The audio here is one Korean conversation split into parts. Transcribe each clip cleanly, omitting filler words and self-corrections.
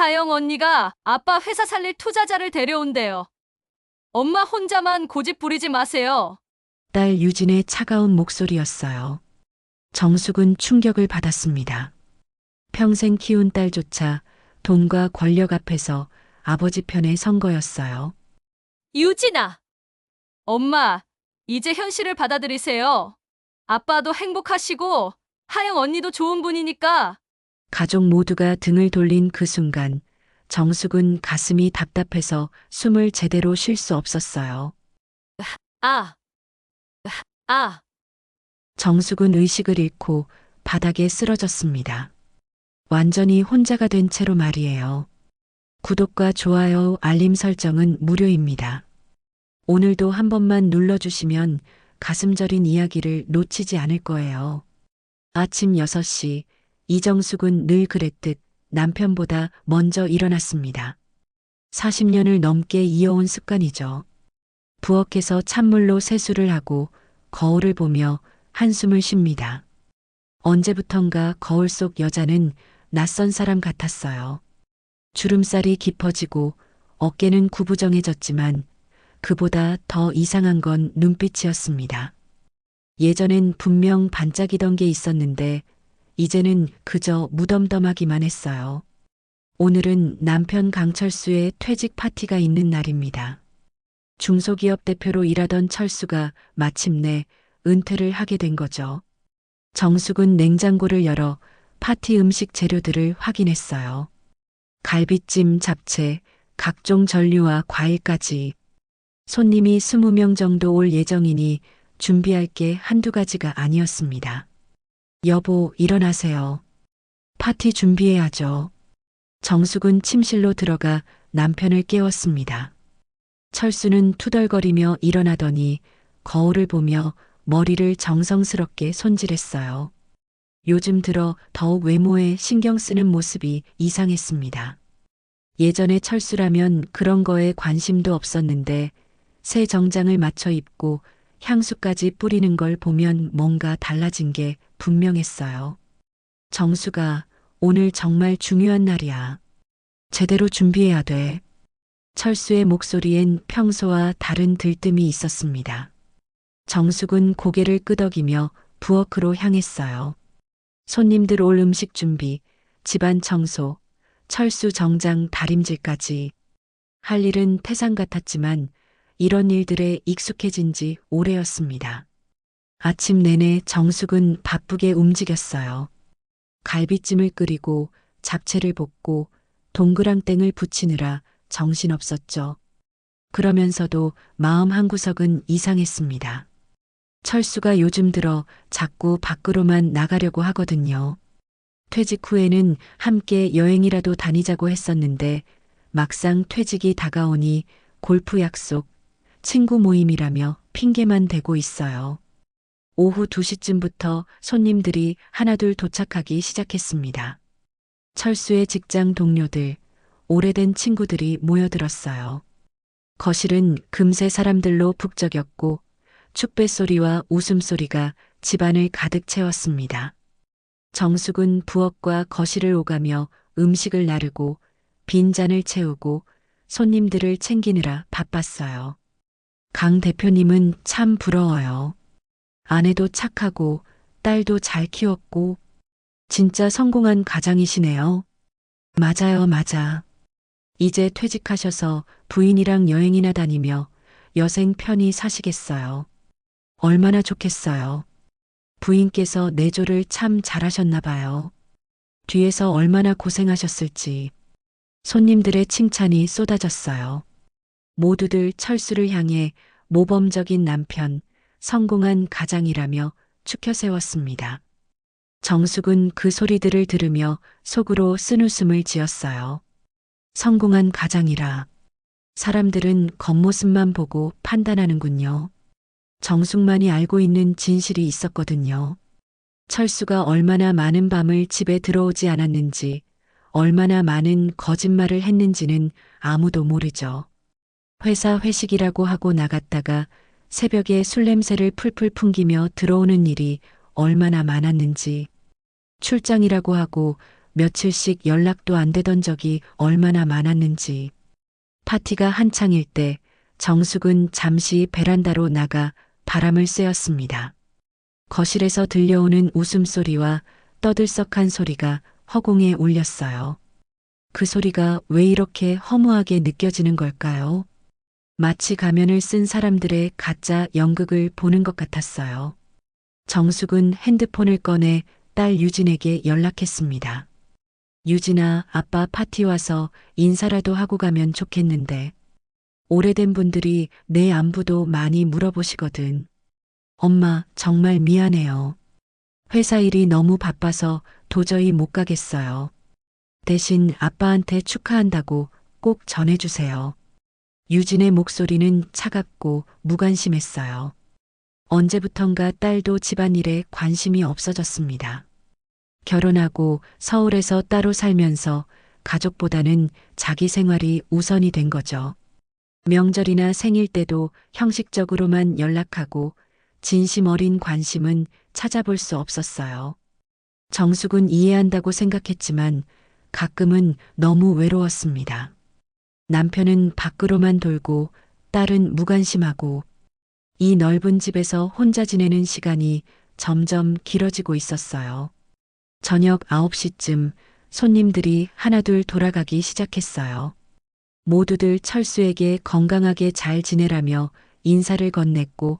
하영 언니가 아빠 회사 살릴 투자자를 데려온대요. 엄마 혼자만 고집 부리지 마세요. 딸 유진의 차가운 목소리였어요. 정숙은 충격을 받았습니다. 평생 키운 딸조차 돈과 권력 앞에서 아버지 편에 선 거였어요. 유진아! 엄마, 이제 현실을 받아들이세요. 아빠도 행복하시고 하영 언니도 좋은 분이니까. 가족 모두가 등을 돌린 그 순간 정숙은 가슴이 답답해서 숨을 제대로 쉴 수 없었어요. 아, 아. 정숙은 의식을 잃고 바닥에 쓰러졌습니다. 완전히 혼자가 된 채로 말이에요. 구독과 좋아요, 알림 설정은 무료입니다. 오늘도 한 번만 눌러주시면 가슴 저린 이야기를 놓치지 않을 거예요. 아침 6시, 이정숙은 늘 그랬듯 남편보다 먼저 일어났습니다. 40년을 넘게 이어온 습관이죠. 부엌에서 찬물로 세수를 하고 거울을 보며 한숨을 쉽니다. 언제부턴가 거울 속 여자는 낯선 사람 같았어요. 주름살이 깊어지고 어깨는 구부정해졌지만 그보다 더 이상한 건 눈빛이었습니다. 예전엔 분명 반짝이던 게 있었는데 이제는 그저 무덤덤하기만 했어요. 오늘은 남편 강철수의 퇴직 파티가 있는 날입니다. 중소기업 대표로 일하던 철수가 마침내 은퇴를 하게 된 거죠. 정숙은 냉장고를 열어 파티 음식 재료들을 확인했어요. 갈비찜, 잡채, 각종 전류와 과일까지. 손님이 20명 정도 올 예정이니 준비할 게 한두 가지가 아니었습니다. 여보, 일어나세요. 파티 준비해야죠. 정숙은 침실로 들어가 남편을 깨웠습니다. 철수는 투덜거리며 일어나더니 거울을 보며 머리를 정성스럽게 손질했어요. 요즘 들어 더욱 외모에 신경 쓰는 모습이 이상했습니다. 예전에 철수라면 그런 거에 관심도 없었는데 새 정장을 맞춰 입고 향수까지 뿌리는 걸 보면 뭔가 달라진 게 분명했어요. 정수가 오늘 정말 중요한 날이야. 제대로 준비해야 돼. 철수의 목소리엔 평소와 다른 들뜸이 있었습니다. 정숙은 고개를 끄덕이며 부엌으로 향했어요. 손님들 올 음식 준비, 집안 청소, 철수 정장 다림질까지. 할 일은 태산 같았지만 이런 일들에 익숙해진 지 오래였습니다. 아침 내내 정숙은 바쁘게 움직였어요. 갈비찜을 끓이고 잡채를 볶고 동그랑땡을 부치느라 정신없었죠. 그러면서도 마음 한구석은 이상했습니다. 철수가 요즘 들어 자꾸 밖으로만 나가려고 하거든요. 퇴직 후에는 함께 여행이라도 다니자고 했었는데 막상 퇴직이 다가오니 골프 약속, 친구 모임이라며 핑계만 대고 있어요. 오후 2시쯤부터 손님들이 하나둘 도착하기 시작했습니다. 철수의 직장 동료들, 오래된 친구들이 모여들었어요. 거실은 금세 사람들로 북적였고 축배소리와 웃음소리가 집안을 가득 채웠습니다. 정숙은 부엌과 거실을 오가며 음식을 나르고 빈잔을 채우고 손님들을 챙기느라 바빴어요. 강 대표님은 참 부러워요. 아내도 착하고 딸도 잘 키웠고 진짜 성공한 가장이시네요. 맞아요, 맞아. 이제 퇴직하셔서 부인이랑 여행이나 다니며 여생 편히 사시겠어요. 얼마나 좋겠어요. 부인께서 내조를 참 잘하셨나 봐요. 뒤에서 얼마나 고생하셨을지. 손님들의 칭찬이 쏟아졌어요. 모두들 철수를 향해 모범적인 남편, 성공한 가장이라며 추켜 세웠습니다. 정숙은 그 소리들을 들으며 속으로 쓴웃음을 지었어요. 성공한 가장이라. 사람들은 겉모습만 보고 판단하는군요. 정숙만이 알고 있는 진실이 있었거든요. 철수가 얼마나 많은 밤을 집에 들어오지 않았는지, 얼마나 많은 거짓말을 했는지는 아무도 모르죠. 회사 회식이라고 하고 나갔다가 새벽에 술 냄새를 풀풀 풍기며 들어오는 일이 얼마나 많았는지, 출장이라고 하고 며칠씩 연락도 안 되던 적이 얼마나 많았는지. 파티가 한창일 때 정숙은 잠시 베란다로 나가 바람을 쐬었습니다. 거실에서 들려오는 웃음소리와 떠들썩한 소리가 허공에 울렸어요. 그 소리가 왜 이렇게 허무하게 느껴지는 걸까요? 마치 가면을 쓴 사람들의 가짜 연극을 보는 것 같았어요. 정숙은 핸드폰을 꺼내 딸 유진에게 연락했습니다. 유진아, 아빠 파티 와서 인사라도 하고 가면 좋겠는데. 오래된 분들이 내 안부도 많이 물어보시거든. 엄마, 정말 미안해요. 회사 일이 너무 바빠서 도저히 못 가겠어요. 대신 아빠한테 축하한다고 꼭 전해주세요. 유진의 목소리는 차갑고 무관심했어요. 언제부턴가 딸도 집안일에 관심이 없어졌습니다. 결혼하고 서울에서 따로 살면서 가족보다는 자기 생활이 우선이 된 거죠. 명절이나 생일 때도 형식적으로만 연락하고 진심 어린 관심은 찾아볼 수 없었어요. 정숙은 이해한다고 생각했지만 가끔은 너무 외로웠습니다. 남편은 밖으로만 돌고 딸은 무관심하고 이 넓은 집에서 혼자 지내는 시간이 점점 길어지고 있었어요. 저녁 9시쯤 손님들이 하나둘 돌아가기 시작했어요. 모두들 철수에게 건강하게 잘 지내라며 인사를 건넸고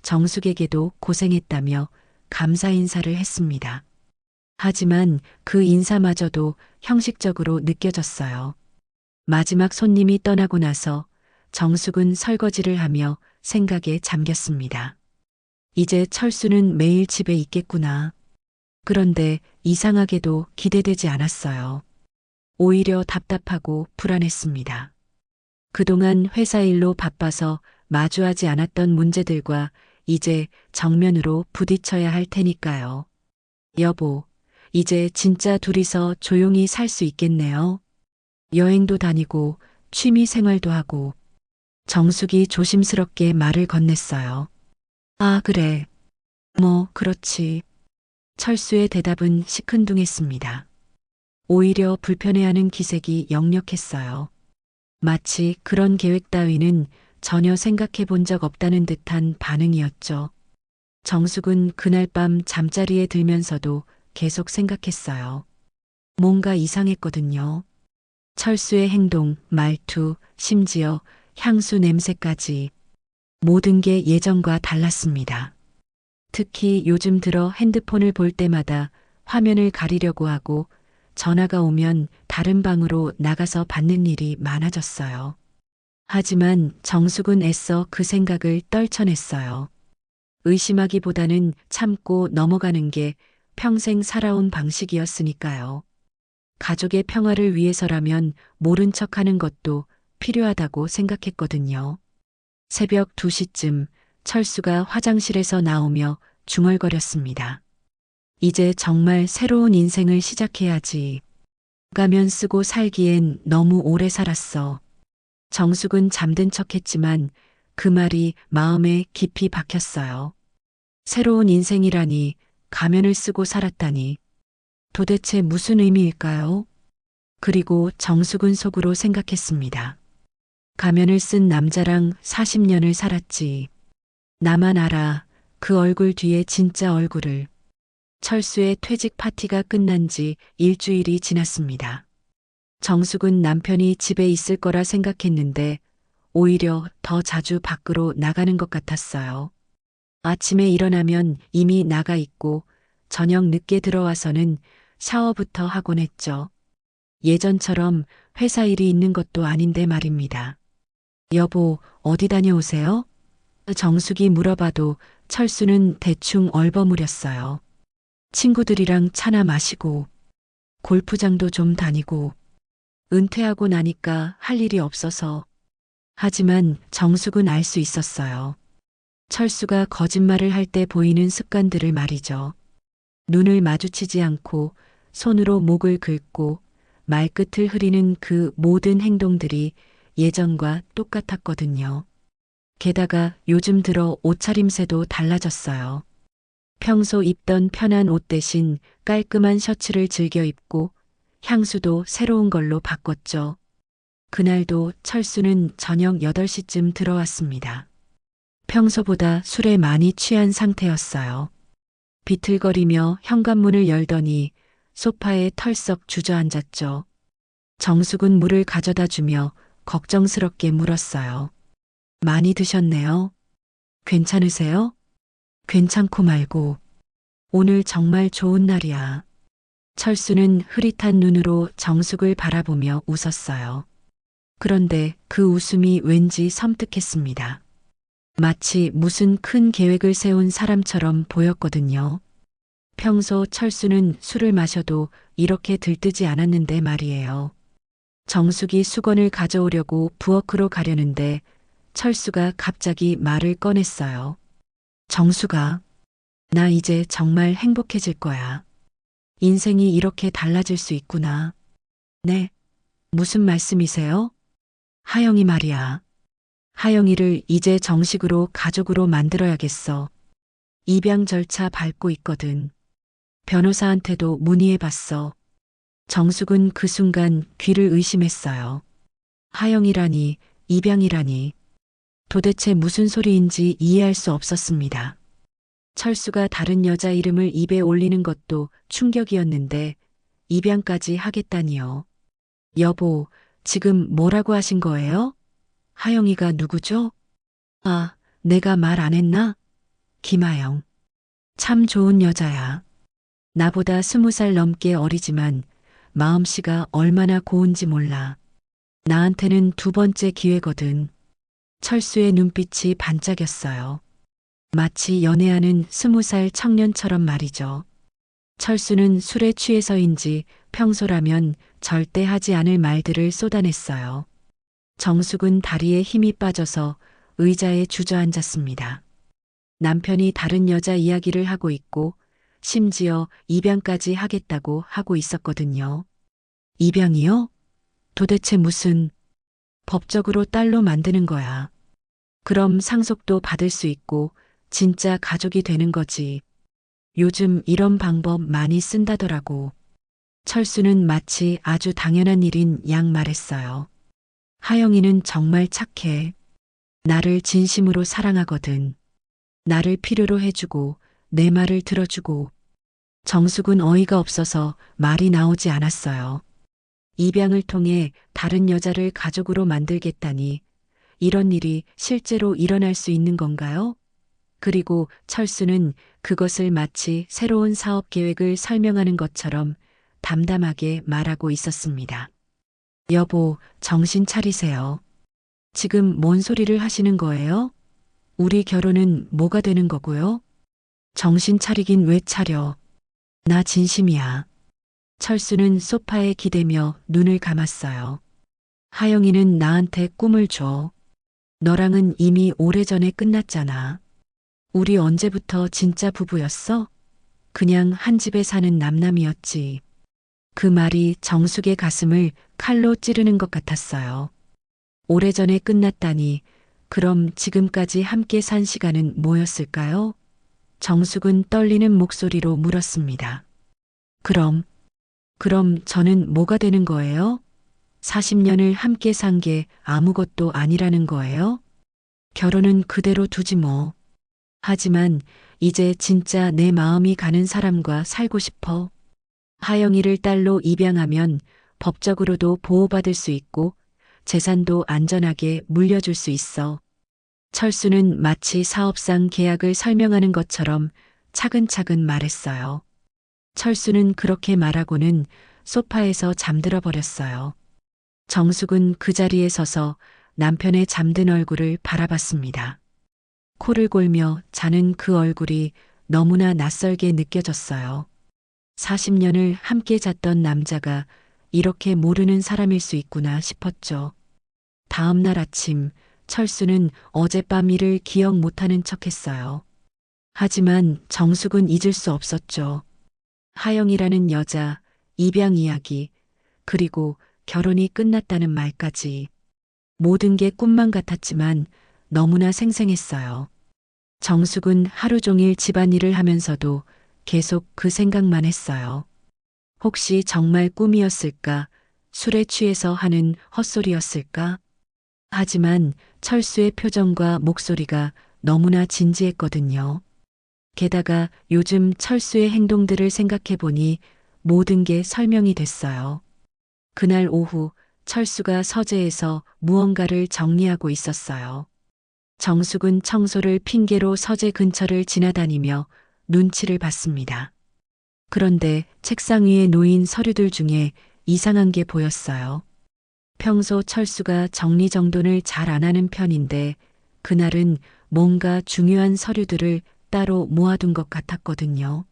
정숙에게도 고생했다며 감사 인사를 했습니다. 하지만 그 인사마저도 형식적으로 느껴졌어요. 마지막 손님이 떠나고 나서 정숙은 설거지를 하며 생각에 잠겼습니다. 이제 철수는 매일 집에 있겠구나. 그런데 이상하게도 기대되지 않았어요. 오히려 답답하고 불안했습니다. 그동안 회사 일로 바빠서 마주하지 않았던 문제들과 이제 정면으로 부딪혀야 할 테니까요. 여보, 이제 진짜 둘이서 조용히 살 수 있겠네요. 여행도 다니고 취미 생활도 하고. 정숙이 조심스럽게 말을 건넸어요. 아, 그래. 뭐, 그렇지. 철수의 대답은 시큰둥했습니다. 오히려 불편해하는 기색이 역력했어요. 마치 그런 계획 따위는 전혀 생각해 본 적 없다는 듯한 반응이었죠. 정숙은 그날 밤 잠자리에 들면서도 계속 생각했어요. 뭔가 이상했거든요. 철수의 행동, 말투, 심지어 향수 냄새까지 모든 게 예전과 달랐습니다. 특히 요즘 들어 핸드폰을 볼 때마다 화면을 가리려고 하고 전화가 오면 다른 방으로 나가서 받는 일이 많아졌어요. 하지만 정숙은 애써 그 생각을 떨쳐냈어요. 의심하기보다는 참고 넘어가는 게 평생 살아온 방식이었으니까요. 가족의 평화를 위해서라면 모른 척하는 것도 필요하다고 생각했거든요. 새벽 2시쯤 철수가 화장실에서 나오며 중얼거렸습니다. 이제 정말 새로운 인생을 시작해야지. 가면 쓰고 살기엔 너무 오래 살았어. 정숙은 잠든 척했지만 그 말이 마음에 깊이 박혔어요. 새로운 인생이라니, 가면을 쓰고 살았다니. 도대체 무슨 의미일까요? 그리고 정숙은 속으로 생각했습니다. 가면을 쓴 남자랑 40년을 살았지. 나만 알아. 그 얼굴 뒤에 진짜 얼굴을. 철수의 퇴직 파티가 끝난 지 일주일이 지났습니다. 정숙은 남편이 집에 있을 거라 생각했는데 오히려 더 자주 밖으로 나가는 것 같았어요. 아침에 일어나면 이미 나가 있고 저녁 늦게 들어와서는 샤워부터 하곤 했죠. 예전처럼 회사 일이 있는 것도 아닌데 말입니다. 여보, 어디 다녀오세요? 정숙이 물어봐도 철수는 대충 얼버무렸어요. 친구들이랑 차나 마시고, 골프장도 좀 다니고, 은퇴하고 나니까 할 일이 없어서. 하지만 정숙은 알 수 있었어요. 철수가 거짓말을 할 때 보이는 습관들을 말이죠. 눈을 마주치지 않고 손으로 목을 긁고 말끝을 흐리는 그 모든 행동들이 예전과 똑같았거든요. 게다가 요즘 들어 옷차림새도 달라졌어요. 평소 입던 편한 옷 대신 깔끔한 셔츠를 즐겨 입고 향수도 새로운 걸로 바꿨죠. 그날도 철수는 저녁 8시쯤 들어왔습니다. 평소보다 술에 많이 취한 상태였어요. 비틀거리며 현관문을 열더니 소파에 털썩 주저앉았죠. 정숙은 물을 가져다 주며 걱정스럽게 물었어요. 많이 드셨네요. 괜찮으세요? 괜찮고 말고. 오늘 정말 좋은 날이야. 철수는 흐릿한 눈으로 정숙을 바라보며 웃었어요. 그런데 그 웃음이 왠지 섬뜩했습니다. 마치 무슨 큰 계획을 세운 사람처럼 보였거든요. 평소 철수는 술을 마셔도 이렇게 들뜨지 않았는데 말이에요. 정숙이 수건을 가져오려고 부엌으로 가려는데 철수가 갑자기 말을 꺼냈어요. 정숙아, 나 이제 정말 행복해질 거야. 인생이 이렇게 달라질 수 있구나. 네, 무슨 말씀이세요? 하영이 말이야. 하영이를 이제 정식으로 가족으로 만들어야겠어. 입양 절차 밟고 있거든. 변호사한테도 문의해봤어. 정숙은 그 순간 귀를 의심했어요. 하영이라니, 입양이라니. 도대체 무슨 소리인지 이해할 수 없었습니다. 철수가 다른 여자 이름을 입에 올리는 것도 충격이었는데 입양까지 하겠다니요. 여보, 지금 뭐라고 하신 거예요? 하영이가 누구죠? 아, 내가 말 안 했나? 김하영. 참 좋은 여자야. 나보다 20살 넘게 어리지만 마음씨가 얼마나 고운지 몰라. 나한테는 두 번째 기회거든. 철수의 눈빛이 반짝였어요. 마치 연애하는 20살 청년처럼 말이죠. 철수는 술에 취해서인지 평소라면 절대 하지 않을 말들을 쏟아냈어요. 정숙은 다리에 힘이 빠져서 의자에 주저앉았습니다. 남편이 다른 여자 이야기를 하고 있고 심지어 입양까지 하겠다고 하고 있었거든요. 입양이요? 도대체 무슨 법적으로 딸로 만드는 거야. 그럼 상속도 받을 수 있고 진짜 가족이 되는 거지. 요즘 이런 방법 많이 쓴다더라고. 철수는 마치 아주 당연한 일인 양 말했어요. 하영이는 정말 착해. 나를 진심으로 사랑하거든. 나를 필요로 해주고 내 말을 들어주고. 정숙은 어이가 없어서 말이 나오지 않았어요. 입양을 통해 다른 여자를 가족으로 만들겠다니 이런 일이 실제로 일어날 수 있는 건가요? 그리고 철수는 그것을 마치 새로운 사업 계획을 설명하는 것처럼 담담하게 말하고 있었습니다. 여보, 정신 차리세요. 지금 뭔 소리를 하시는 거예요? 우리 결혼은 뭐가 되는 거고요? 정신 차리긴 왜 차려. 나 진심이야. 철수는 소파에 기대며 눈을 감았어요. 하영이는 나한테 꿈을 줘. 너랑은 이미 오래전에 끝났잖아. 우리 언제부터 진짜 부부였어? 그냥 한 집에 사는 남남이었지. 그 말이 정숙의 가슴을 칼로 찌르는 것 같았어요. 오래전에 끝났다니, 그럼 지금까지 함께 산 시간은 뭐였을까요? 정숙은 떨리는 목소리로 물었습니다. 그럼 저는 뭐가 되는 거예요? 40년을 함께 산 게 아무것도 아니라는 거예요? 결혼은 그대로 두지 뭐. 하지만 이제 진짜 내 마음이 가는 사람과 살고 싶어. 하영이를 딸로 입양하면 법적으로도 보호받을 수 있고 재산도 안전하게 물려줄 수 있어. 철수는 마치 사업상 계약을 설명하는 것처럼 차근차근 말했어요. 철수는 그렇게 말하고는 소파에서 잠들어 버렸어요. 정숙은 그 자리에 서서 남편의 잠든 얼굴을 바라봤습니다. 코를 골며 자는 그 얼굴이 너무나 낯설게 느껴졌어요. 40년을 함께 잤던 남자가 이렇게 모르는 사람일 수 있구나 싶었죠. 다음 날 아침, 철수는 어젯밤 일을 기억 못하는 척했어요. 하지만 정숙은 잊을 수 없었죠. 하영이라는 여자, 입양 이야기, 그리고 결혼이 끝났다는 말까지. 모든 게 꿈만 같았지만 너무나 생생했어요. 정숙은 하루 종일 집안일을 하면서도 계속 그 생각만 했어요. 혹시 정말 꿈이었을까? 술에 취해서 하는 헛소리였을까? 하지만 철수의 표정과 목소리가 너무나 진지했거든요. 게다가 요즘 철수의 행동들을 생각해 보니 모든 게 설명이 됐어요. 그날 오후 철수가 서재에서 무언가를 정리하고 있었어요. 정숙은 청소를 핑계로 서재 근처를 지나다니며 눈치를 봤습니다. 그런데 책상 위에 놓인 서류들 중에 이상한 게 보였어요. 평소 철수가 정리정돈을 잘 안 하는 편인데 그날은 뭔가 중요한 서류들을 따로 모아둔 것 같았거든요.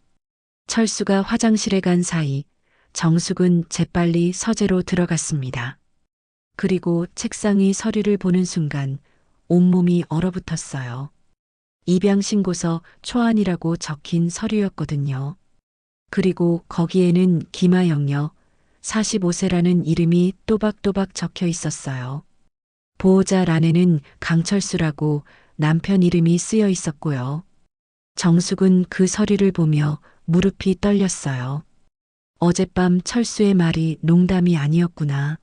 철수가 화장실에 간 사이 정숙은 재빨리 서재로 들어갔습니다. 그리고 책상 위 서류를 보는 순간 온몸이 얼어붙었어요. 입양신고서 초안이라고 적힌 서류였거든요. 그리고 거기에는 김하영녀 45세라는 이름이 또박또박 적혀 있었어요. 보호자란에는 강철수라고 남편 이름이 쓰여 있었고요. 정숙은 그 서류를 보며 무릎이 떨렸어요. 어젯밤 철수의 말이 농담이 아니었구나.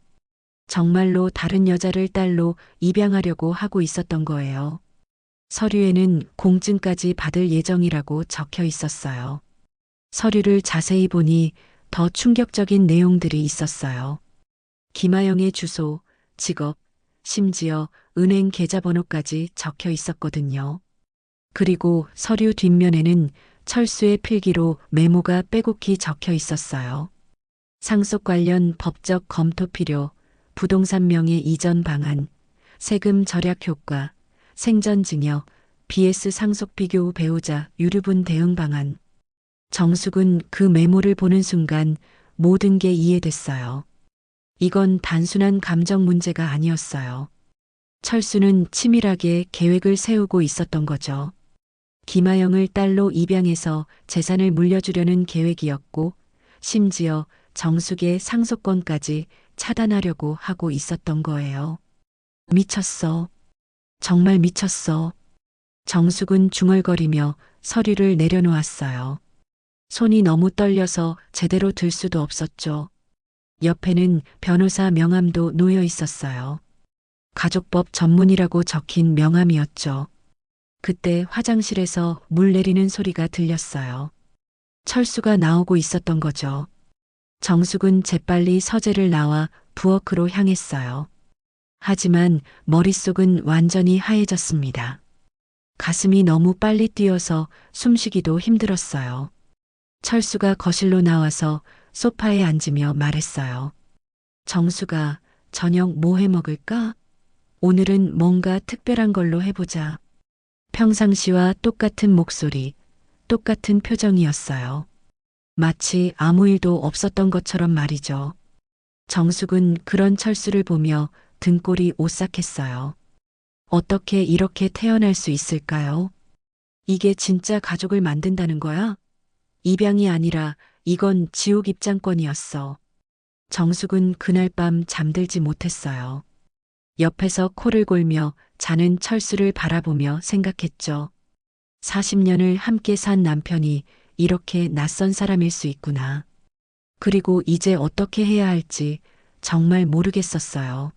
정말로 다른 여자를 딸로 입양하려고 하고 있었던 거예요. 서류에는 공증까지 받을 예정이라고 적혀 있었어요. 서류를 자세히 보니 더 충격적인 내용들이 있었어요. 김하영의 주소, 직업, 심지어 은행 계좌번호까지 적혀 있었거든요. 그리고 서류 뒷면에는 철수의 필기로 메모가 빼곡히 적혀 있었어요. 상속 관련 법적 검토 필요, 부동산 명의 이전 방안, 세금 절약 효과, 생전증여, BS 상속 비교 후 배우자 유류분 대응 방안. 정숙은 그 메모를 보는 순간 모든 게 이해됐어요. 이건 단순한 감정 문제가 아니었어요. 철수는 치밀하게 계획을 세우고 있었던 거죠. 김하영을 딸로 입양해서 재산을 물려주려는 계획이었고, 심지어 정숙의 상속권까지 차단하려고 하고 있었던 거예요. 미쳤어. 정말 미쳤어. 정숙은 중얼거리며 서류를 내려놓았어요. 손이 너무 떨려서 제대로 들 수도 없었죠. 옆에는 변호사 명함도 놓여 있었어요. 가족법 전문이라고 적힌 명함이었죠. 그때 화장실에서 물 내리는 소리가 들렸어요. 철수가 나오고 있었던 거죠. 정숙은 재빨리 서재를 나와 부엌으로 향했어요. 하지만 머릿속은 완전히 하얘졌습니다. 가슴이 너무 빨리 뛰어서 숨쉬기도 힘들었어요. 철수가 거실로 나와서 소파에 앉으며 말했어요. 정수가 저녁 뭐 해 먹을까? 오늘은 뭔가 특별한 걸로 해보자. 평상시와 똑같은 목소리, 똑같은 표정이었어요. 마치 아무 일도 없었던 것처럼 말이죠. 정숙은 그런 철수를 보며 등골이 오싹했어요. 어떻게 이렇게 태어날 수 있을까요? 이게 진짜 가족을 만든다는 거야? 입양이 아니라 이건 지옥 입장권이었어. 정숙은 그날 밤 잠들지 못했어요. 옆에서 코를 골며 자는 철수를 바라보며 생각했죠. 40년을 함께 산 남편이 이렇게 낯선 사람일 수 있구나. 그리고 이제 어떻게 해야 할지 정말 모르겠었어요.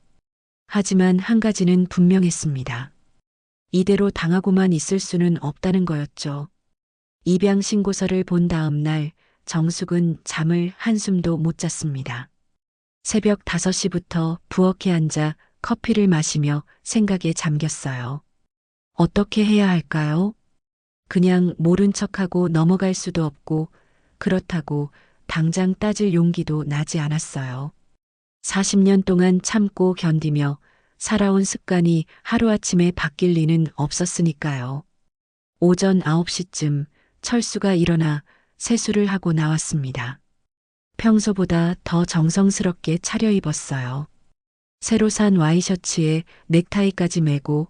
하지만 한 가지는 분명했습니다. 이대로 당하고만 있을 수는 없다는 거였죠. 입양 신고서를 본 다음 날 정숙은 잠을 한숨도 못 잤습니다. 새벽 5시부터 부엌에 앉아 커피를 마시며 생각에 잠겼어요. 어떻게 해야 할까요? 그냥 모른 척하고 넘어갈 수도 없고 그렇다고 당장 따질 용기도 나지 않았어요. 40년 동안 참고 견디며 살아온 습관이 하루아침에 바뀔 리는 없었으니까요. 오전 9시쯤 철수가 일어나 세수를 하고 나왔습니다. 평소보다 더 정성스럽게 차려입었어요. 새로 산 와이셔츠에 넥타이까지 매고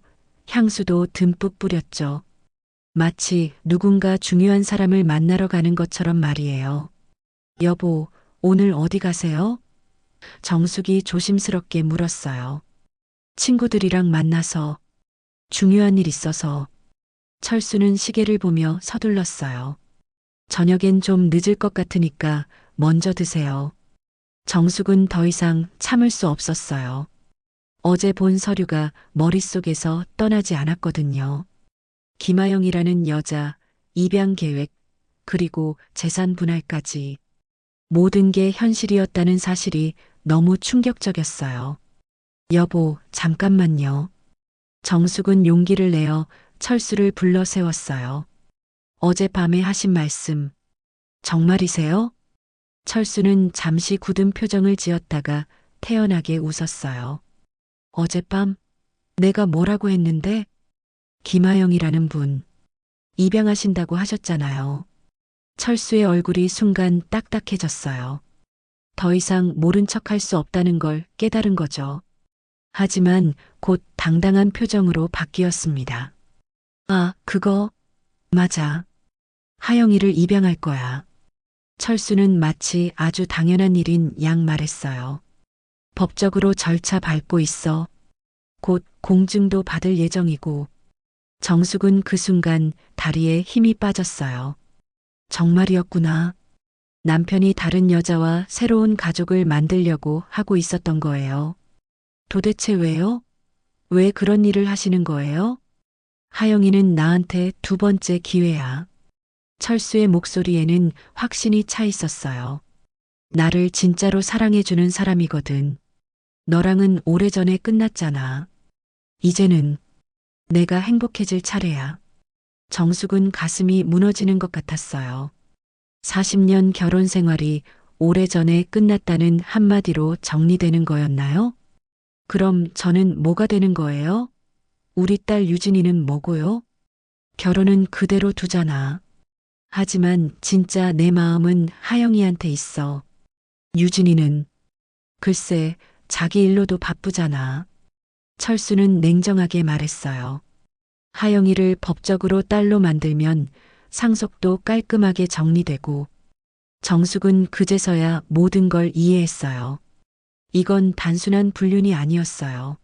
향수도 듬뿍 뿌렸죠. 마치 누군가 중요한 사람을 만나러 가는 것처럼 말이에요. 여보, 오늘 어디 가세요? 정숙이 조심스럽게 물었어요. 친구들이랑 만나서 중요한 일 있어서. 철수는 시계를 보며 서둘렀어요. 저녁엔 좀 늦을 것 같으니까 먼저 드세요. 정숙은 더 이상 참을 수 없었어요. 어제 본 서류가 머릿속에서 떠나지 않았거든요. 김아영이라는 여자, 입양 계획, 그리고 재산 분할까지. 모든 게 현실이었다는 사실이 너무 충격적이었어요. 여보, 잠깐만요. 정숙은 용기를 내어 철수를 불러 세웠어요. 어젯밤에 하신 말씀, 정말이세요? 철수는 잠시 굳은 표정을 지었다가 태연하게 웃었어요. 어젯밤 내가 뭐라고 했는데? 김아영이라는 분, 입양하신다고 하셨잖아요. 철수의 얼굴이 순간 딱딱해졌어요. 더 이상 모른 척할 수 없다는 걸 깨달은 거죠. 하지만 곧 당당한 표정으로 바뀌었습니다. 아, 그거, 맞아. 하영이를 입양할 거야. 철수는 마치 아주 당연한 일인 양 말했어요. 법적으로 절차 밟고 있어. 곧 공증도 받을 예정이고. 정숙은 그 순간 다리에 힘이 빠졌어요. 정말이었구나. 남편이 다른 여자와 새로운 가족을 만들려고 하고 있었던 거예요. 도대체 왜요? 왜 그런 일을 하시는 거예요? 하영이는 나한테 두 번째 기회야. 철수의 목소리에는 확신이 차 있었어요. 나를 진짜로 사랑해주는 사람이거든. 너랑은 오래전에 끝났잖아. 이제는 내가 행복해질 차례야. 정숙은 가슴이 무너지는 것 같았어요. 40년 결혼 생활이 오래전에 끝났다는 한마디로 정리되는 거였나요? 그럼 저는 뭐가 되는 거예요? 우리 딸 유진이는 뭐고요? 결혼은 그대로 두잖아. 하지만 진짜 내 마음은 하영이한테 있어. 유진이는 글쎄 자기 일로도 바쁘잖아. 철수는 냉정하게 말했어요. 하영이를 법적으로 딸로 만들면 상속도 깔끔하게 정리되고. 정숙은 그제서야 모든 걸 이해했어요. 이건 단순한 불륜이 아니었어요.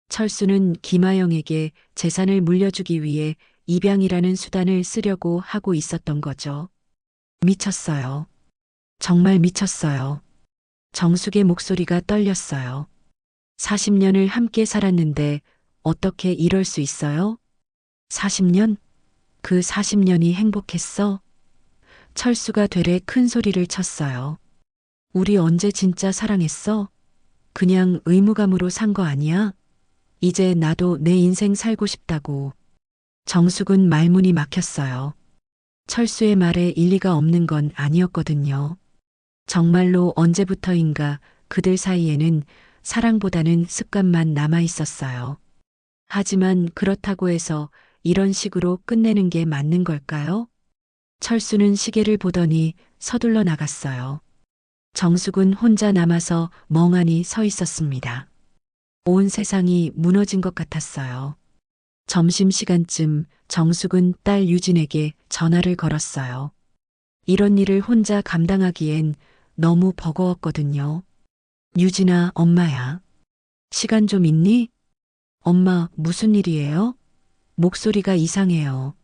철수는 김하영에게 재산을 물려주기 위해 입양이라는 수단을 쓰려고 하고 있었던 거죠. 미쳤어요. 정말 미쳤어요. 정숙의 목소리가 떨렸어요. 40년을 함께 살았는데 어떻게 이럴 수 있어요? 40년? 그 40년이 행복했어? 철수가 되레 큰 소리를 쳤어요. 우리 언제 진짜 사랑했어? 그냥 의무감으로 산 거 아니야? 이제 나도 내 인생 살고 싶다고. 정숙은 말문이 막혔어요. 철수의 말에 일리가 없는 건 아니었거든요. 정말로 언제부터인가 그들 사이에는 사랑보다는 습관만 남아 있었어요. 하지만 그렇다고 해서 이런 식으로 끝내는 게 맞는 걸까요? 철수는 시계를 보더니 서둘러 나갔어요. 정숙은 혼자 남아서 멍하니 서 있었습니다. 온 세상이 무너진 것 같았어요. 점심시간쯤 정숙은 딸 유진에게 전화를 걸었어요. 이런 일을 혼자 감당하기엔 너무 버거웠거든요. 유진아, 엄마야. 시간 좀 있니? 엄마, 무슨 일이에요? 목소리가 이상해요.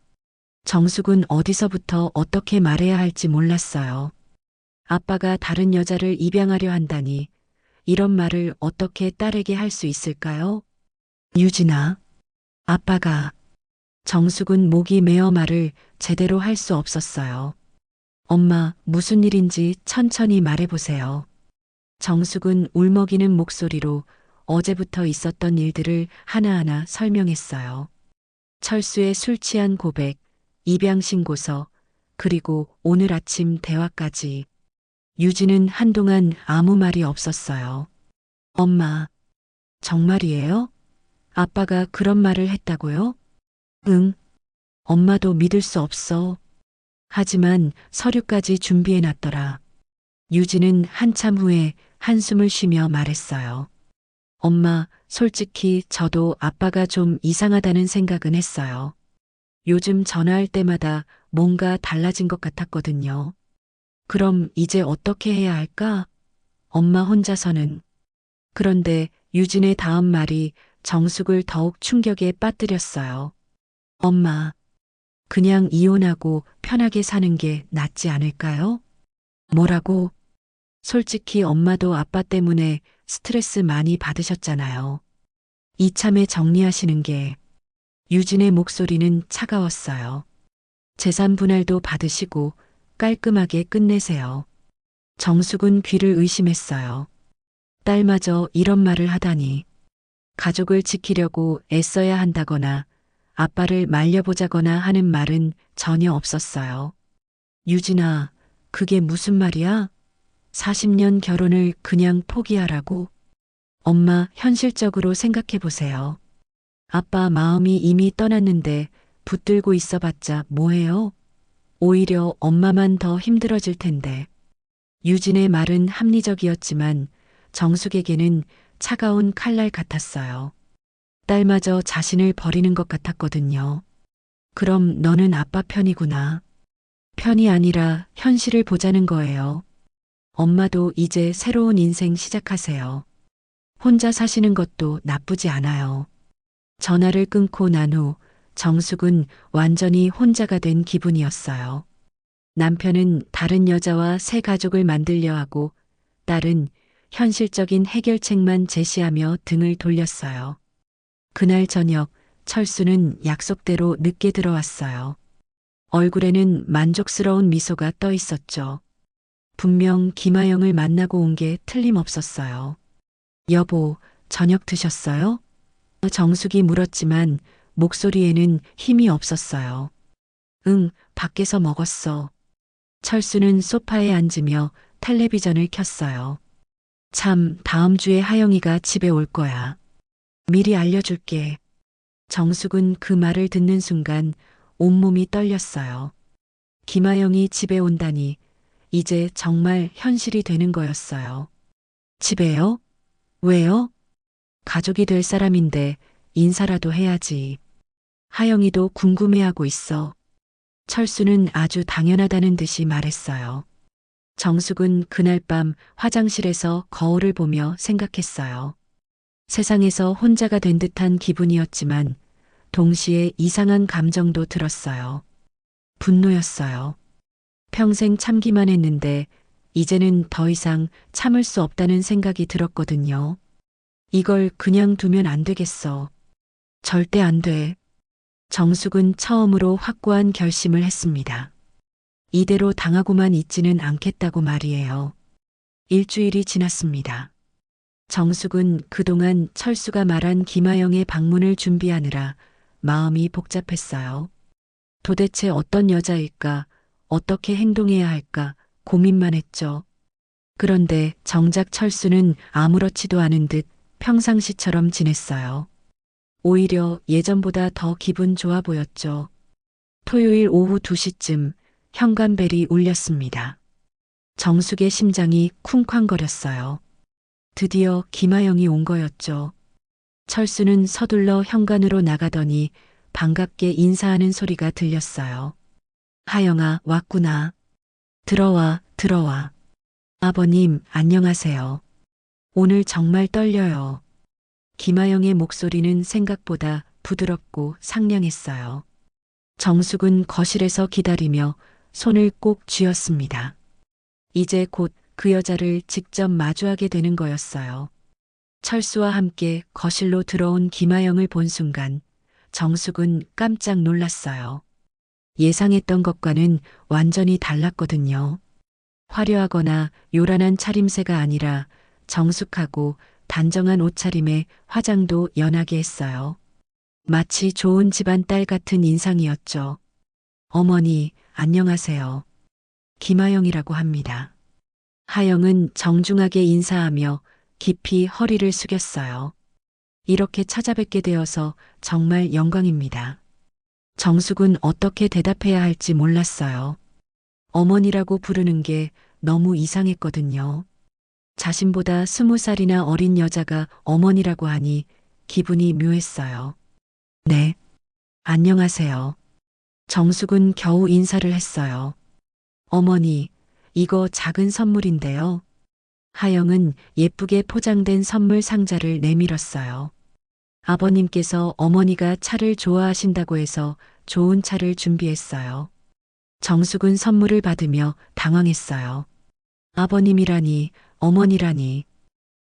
정숙은 어디서부터 어떻게 말해야 할지 몰랐어요. 아빠가 다른 여자를 입양하려 한다니 이런 말을 어떻게 딸에게 할 수 있을까요? 유진아, 아빠가. 정숙은 목이 메어 말을 제대로 할 수 없었어요. 엄마, 무슨 일인지 천천히 말해보세요. 정숙은 울먹이는 목소리로 어제부터 있었던 일들을 하나하나 설명했어요. 철수의 술 취한 고백, 입양 신고서, 그리고 오늘 아침 대화까지. 유진은 한동안 아무 말이 없었어요. 엄마, 정말이에요? 아빠가 그런 말을 했다고요? 응. 엄마도 믿을 수 없어. 하지만 서류까지 준비해 놨더라. 유진은 한참 후에 한숨을 쉬며 말했어요. 엄마, 솔직히 저도 아빠가 좀 이상하다는 생각은 했어요. 요즘 전화할 때마다 뭔가 달라진 것 같았거든요. 그럼 이제 어떻게 해야 할까? 엄마 혼자서는. 그런데 유진의 다음 말이 정숙을 더욱 충격에 빠뜨렸어요. 엄마, 그냥 이혼하고 편하게 사는 게 낫지 않을까요? 뭐라고? 솔직히 엄마도 아빠 때문에 스트레스 많이 받으셨잖아요. 이참에 정리하시는 게. 유진의 목소리는 차가웠어요. 재산 분할도 받으시고 깔끔하게 끝내세요. 정숙은 귀를 의심했어요. 딸마저 이런 말을 하다니. 가족을 지키려고 애써야 한다거나 아빠를 말려보자거나 하는 말은 전혀 없었어요. 유진아, 그게 무슨 말이야? 40년 결혼을 그냥 포기하라고? 엄마, 현실적으로 생각해 보세요. 아빠 마음이 이미 떠났는데 붙들고 있어봤자 뭐해요? 오히려 엄마만 더 힘들어질 텐데. 유진의 말은 합리적이었지만 정숙에게는 차가운 칼날 같았어요. 딸마저 자신을 버리는 것 같았거든요. 그럼 너는 아빠 편이구나. 편이 아니라 현실을 보자는 거예요. 엄마도 이제 새로운 인생 시작하세요. 혼자 사시는 것도 나쁘지 않아요. 전화를 끊고 난 후 정숙은 완전히 혼자가 된 기분이었어요. 남편은 다른 여자와 새 가족을 만들려 하고 딸은 현실적인 해결책만 제시하며 등을 돌렸어요. 그날 저녁 철수는 약속대로 늦게 들어왔어요. 얼굴에는 만족스러운 미소가 떠 있었죠. 분명 김아영을 만나고 온 게 틀림없었어요. 여보, 저녁 드셨어요? 정숙이 물었지만 목소리에는 힘이 없었어요. 응, 밖에서 먹었어. 철수는 소파에 앉으며 텔레비전을 켰어요. 참, 다음 주에 하영이가 집에 올 거야. 미리 알려줄게. 정숙은 그 말을 듣는 순간 온몸이 떨렸어요. 김아영이 집에 온다니 이제 정말 현실이 되는 거였어요. 집에요? 왜요? 가족이 될 사람인데 인사라도 해야지. 하영이도 궁금해하고 있어. 철수는 아주 당연하다는 듯이 말했어요. 정숙은 그날 밤 화장실에서 거울을 보며 생각했어요. 세상에서 혼자가 된 듯한 기분이었지만 동시에 이상한 감정도 들었어요. 분노였어요. 평생 참기만 했는데 이제는 더 이상 참을 수 없다는 생각이 들었거든요. 이걸 그냥 두면 안 되겠어. 절대 안 돼. 정숙은 처음으로 확고한 결심을 했습니다. 이대로 당하고만 있지는 않겠다고 말이에요. 일주일이 지났습니다. 정숙은 그동안 철수가 말한 김아영의 방문을 준비하느라 마음이 복잡했어요. 도대체 어떤 여자일까, 어떻게 행동해야 할까 고민만 했죠. 그런데 정작 철수는 아무렇지도 않은 듯 평상시처럼 지냈어요. 오히려 예전보다 더 기분 좋아 보였죠. 토요일 오후 2시쯤 현관벨이 울렸습니다. 정숙의 심장이 쿵쾅거렸어요. 드디어 김아영이 온 거였죠. 철수는 서둘러 현관으로 나가더니 반갑게 인사하는 소리가 들렸어요. 하영아, 왔구나. 들어와, 들어와. 아버님, 안녕하세요. 오늘 정말 떨려요. 김아영의 목소리는 생각보다 부드럽고 상냥했어요. 정숙은 거실에서 기다리며 손을 꼭 쥐었습니다. 이제 곧 그 여자를 직접 마주하게 되는 거였어요. 철수와 함께 거실로 들어온 김아영을 본 순간 정숙은 깜짝 놀랐어요. 예상했던 것과는 완전히 달랐거든요. 화려하거나 요란한 차림새가 아니라 정숙하고 단정한 옷차림에 화장도 연하게 했어요. 마치 좋은 집안 딸 같은 인상이었죠. 어머니, 안녕하세요. 김아영이라고 합니다. 하영은 정중하게 인사하며 깊이 허리를 숙였어요. 이렇게 찾아뵙게 되어서 정말 영광입니다. 정숙은 어떻게 대답해야 할지 몰랐어요. 어머니라고 부르는 게 너무 이상했거든요. 자신보다 20살이나 어린 여자가 어머니라고 하니 기분이 묘했어요. 네. 안녕하세요. 정숙은 겨우 인사를 했어요. 어머니, 이거 작은 선물인데요. 하영은 예쁘게 포장된 선물 상자를 내밀었어요. 아버님께서 어머니가 차를 좋아하신다고 해서 좋은 차를 준비했어요. 정숙은 선물을 받으며 당황했어요. 아버님이라니, 어머니라니.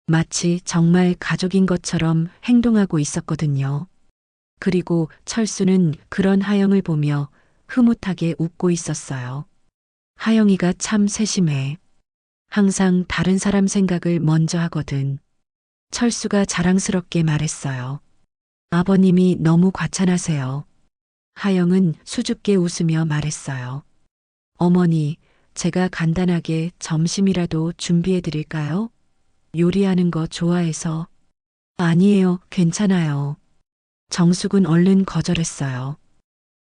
마치 정말 가족인 것처럼 행동하고 있었거든요. 그리고 철수는 그런 하영을 보며 흐뭇하게 웃고 있었어요. 하영이가 참 세심해. 항상 다른 사람 생각을 먼저 하거든. 철수가 자랑스럽게 말했어요. 아버님이 너무 과찬하세요. 하영은 수줍게 웃으며 말했어요. 어머니, 제가 간단하게 점심이라도 준비해 드릴까요? 요리하는 거 좋아해서. 아니에요, 괜찮아요. 정숙은 얼른 거절했어요.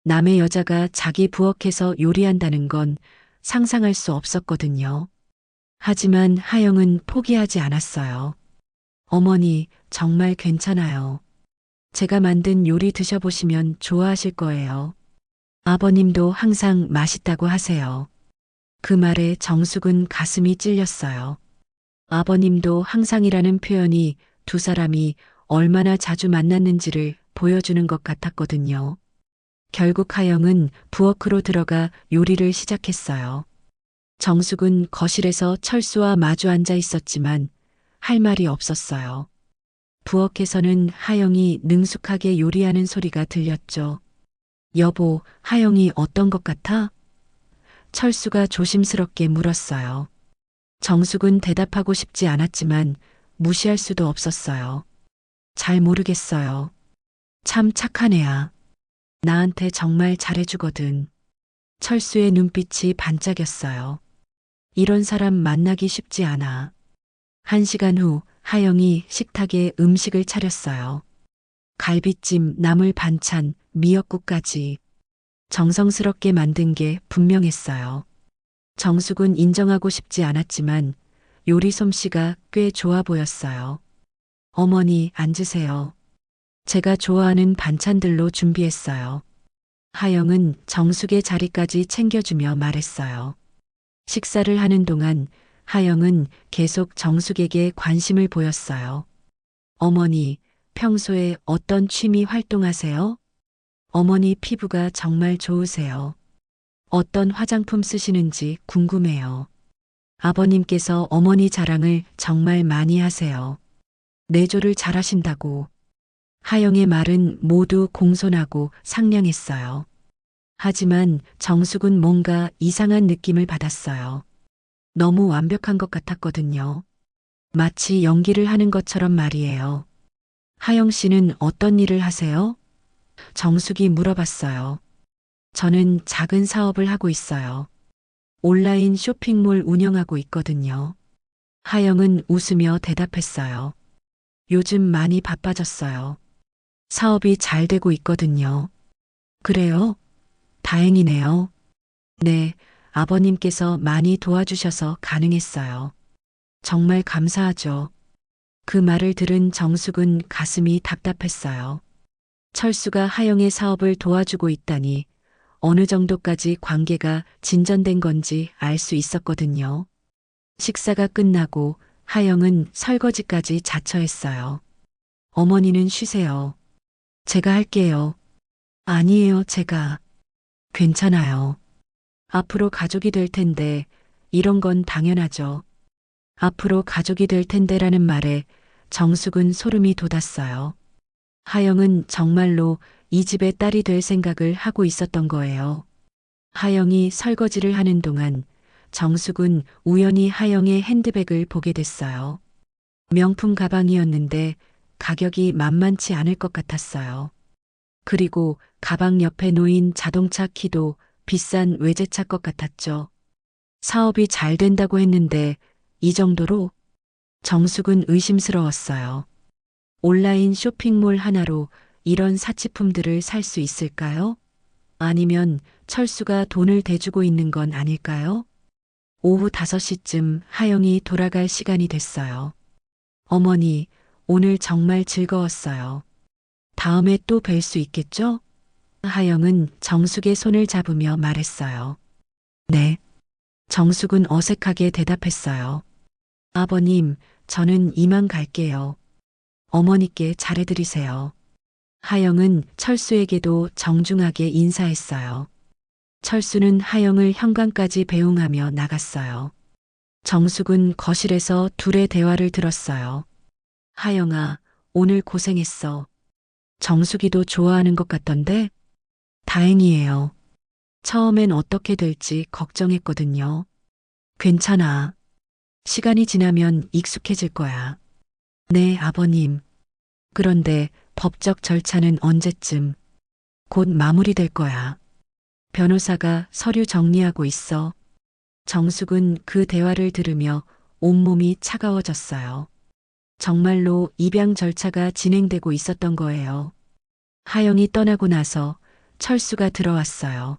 남의 여자가 자기 부엌에서 요리한다는 건 상상할 수 없었거든요. 하지만 하영은 포기하지 않았어요. 어머니, 정말 괜찮아요. 제가 만든 요리 드셔보시면 좋아하실 거예요. 아버님도 항상 맛있다고 하세요. 그 말에 정숙은 가슴이 찔렸어요. 아버님도 항상이라는 표현이 두 사람이 얼마나 자주 만났는지를 보여주는 것 같았거든요. 결국 하영은 부엌으로 들어가 요리를 시작했어요. 정숙은 거실에서 철수와 마주 앉아 있었지만 할 말이 없었어요. 부엌에서는 하영이 능숙하게 요리하는 소리가 들렸죠. 여보, 하영이 어떤 것 같아? 철수가 조심스럽게 물었어요. 정숙은 대답하고 싶지 않았지만 무시할 수도 없었어요. 잘 모르겠어요. 참 착한 애야. 나한테 정말 잘해주거든. 철수의 눈빛이 반짝였어요. 이런 사람 만나기 쉽지 않아. 1시간 후 하영이 식탁에 음식을 차렸어요. 갈비찜, 나물 반찬, 미역국까지. 정성스럽게 만든 게 분명했어요. 정숙은 인정하고 싶지 않았지만 요리 솜씨가 꽤 좋아 보였어요. 어머니, 앉으세요. 제가 좋아하는 반찬들로 준비했어요. 하영은 정숙의 자리까지 챙겨주며 말했어요. 식사를 하는 동안 하영은 계속 정숙에게 관심을 보였어요. 어머니, 평소에 어떤 취미 활동하세요? 어머니 피부가 정말 좋으세요. 어떤 화장품 쓰시는지 궁금해요. 아버님께서 어머니 자랑을 정말 많이 하세요. 내조를 잘하신다고. 하영의 말은 모두 공손하고 상냥했어요. 하지만 정숙은 뭔가 이상한 느낌을 받았어요. 너무 완벽한 것 같았거든요. 마치 연기를 하는 것처럼 말이에요. 하영 씨는 어떤 일을 하세요? 정숙이 물어봤어요. 저는 작은 사업을 하고 있어요. 온라인 쇼핑몰 운영하고 있거든요. 하영은 웃으며 대답했어요. 요즘 많이 바빠졌어요. 사업이 잘 되고 있거든요. 그래요? 다행이네요. 네, 아버님께서 많이 도와주셔서 가능했어요. 정말 감사하죠. 그 말을 들은 정숙은 가슴이 답답했어요. 철수가 하영의 사업을 도와주고 있다니 어느 정도까지 관계가 진전된 건지 알 수 있었거든요. 식사가 끝나고 하영은 설거지까지 자처했어요. 어머니는 쉬세요. 제가 할게요. 아니에요, 제가. 괜찮아요. 앞으로 가족이 될 텐데 이런 건 당연하죠. 앞으로 가족이 될 텐데라는 말에 정숙은 소름이 돋았어요. 하영은 정말로 이 집의 딸이 될 생각을 하고 있었던 거예요. 하영이 설거지를 하는 동안 정숙은 우연히 하영의 핸드백을 보게 됐어요. 명품 가방이었는데 가격이 만만치 않을 것 같았어요. 그리고 가방 옆에 놓인 자동차 키도 비싼 외제차 것 같았죠. 사업이 잘 된다고 했는데 이 정도로? 정숙은 의심스러웠어요. 온라인 쇼핑몰 하나로 이런 사치품들을 살 수 있을까요? 아니면 철수가 돈을 대주고 있는 건 아닐까요? 오후 5시쯤 하영이 돌아갈 시간이 됐어요. 어머니, 오늘 정말 즐거웠어요. 다음에 또 뵐 수 있겠죠? 하영은 정숙의 손을 잡으며 말했어요. 네. 정숙은 어색하게 대답했어요. 아버님, 저는 이만 갈게요. 어머니께 잘해드리세요. 하영은 철수에게도 정중하게 인사했어요. 철수는 하영을 현관까지 배웅하며 나갔어요. 정숙은 거실에서 둘의 대화를 들었어요. 하영아, 오늘 고생했어. 정숙이도 좋아하는 것 같던데? 다행이에요. 처음엔 어떻게 될지 걱정했거든요. 괜찮아. 시간이 지나면 익숙해질 거야. 네, 아버님. 그런데 법적 절차는 언제쯤? 곧 마무리될 거야. 변호사가 서류 정리하고 있어. 정숙은 그 대화를 들으며 온몸이 차가워졌어요. 정말로 입양 절차가 진행되고 있었던 거예요. 하영이 떠나고 나서 철수가 들어왔어요.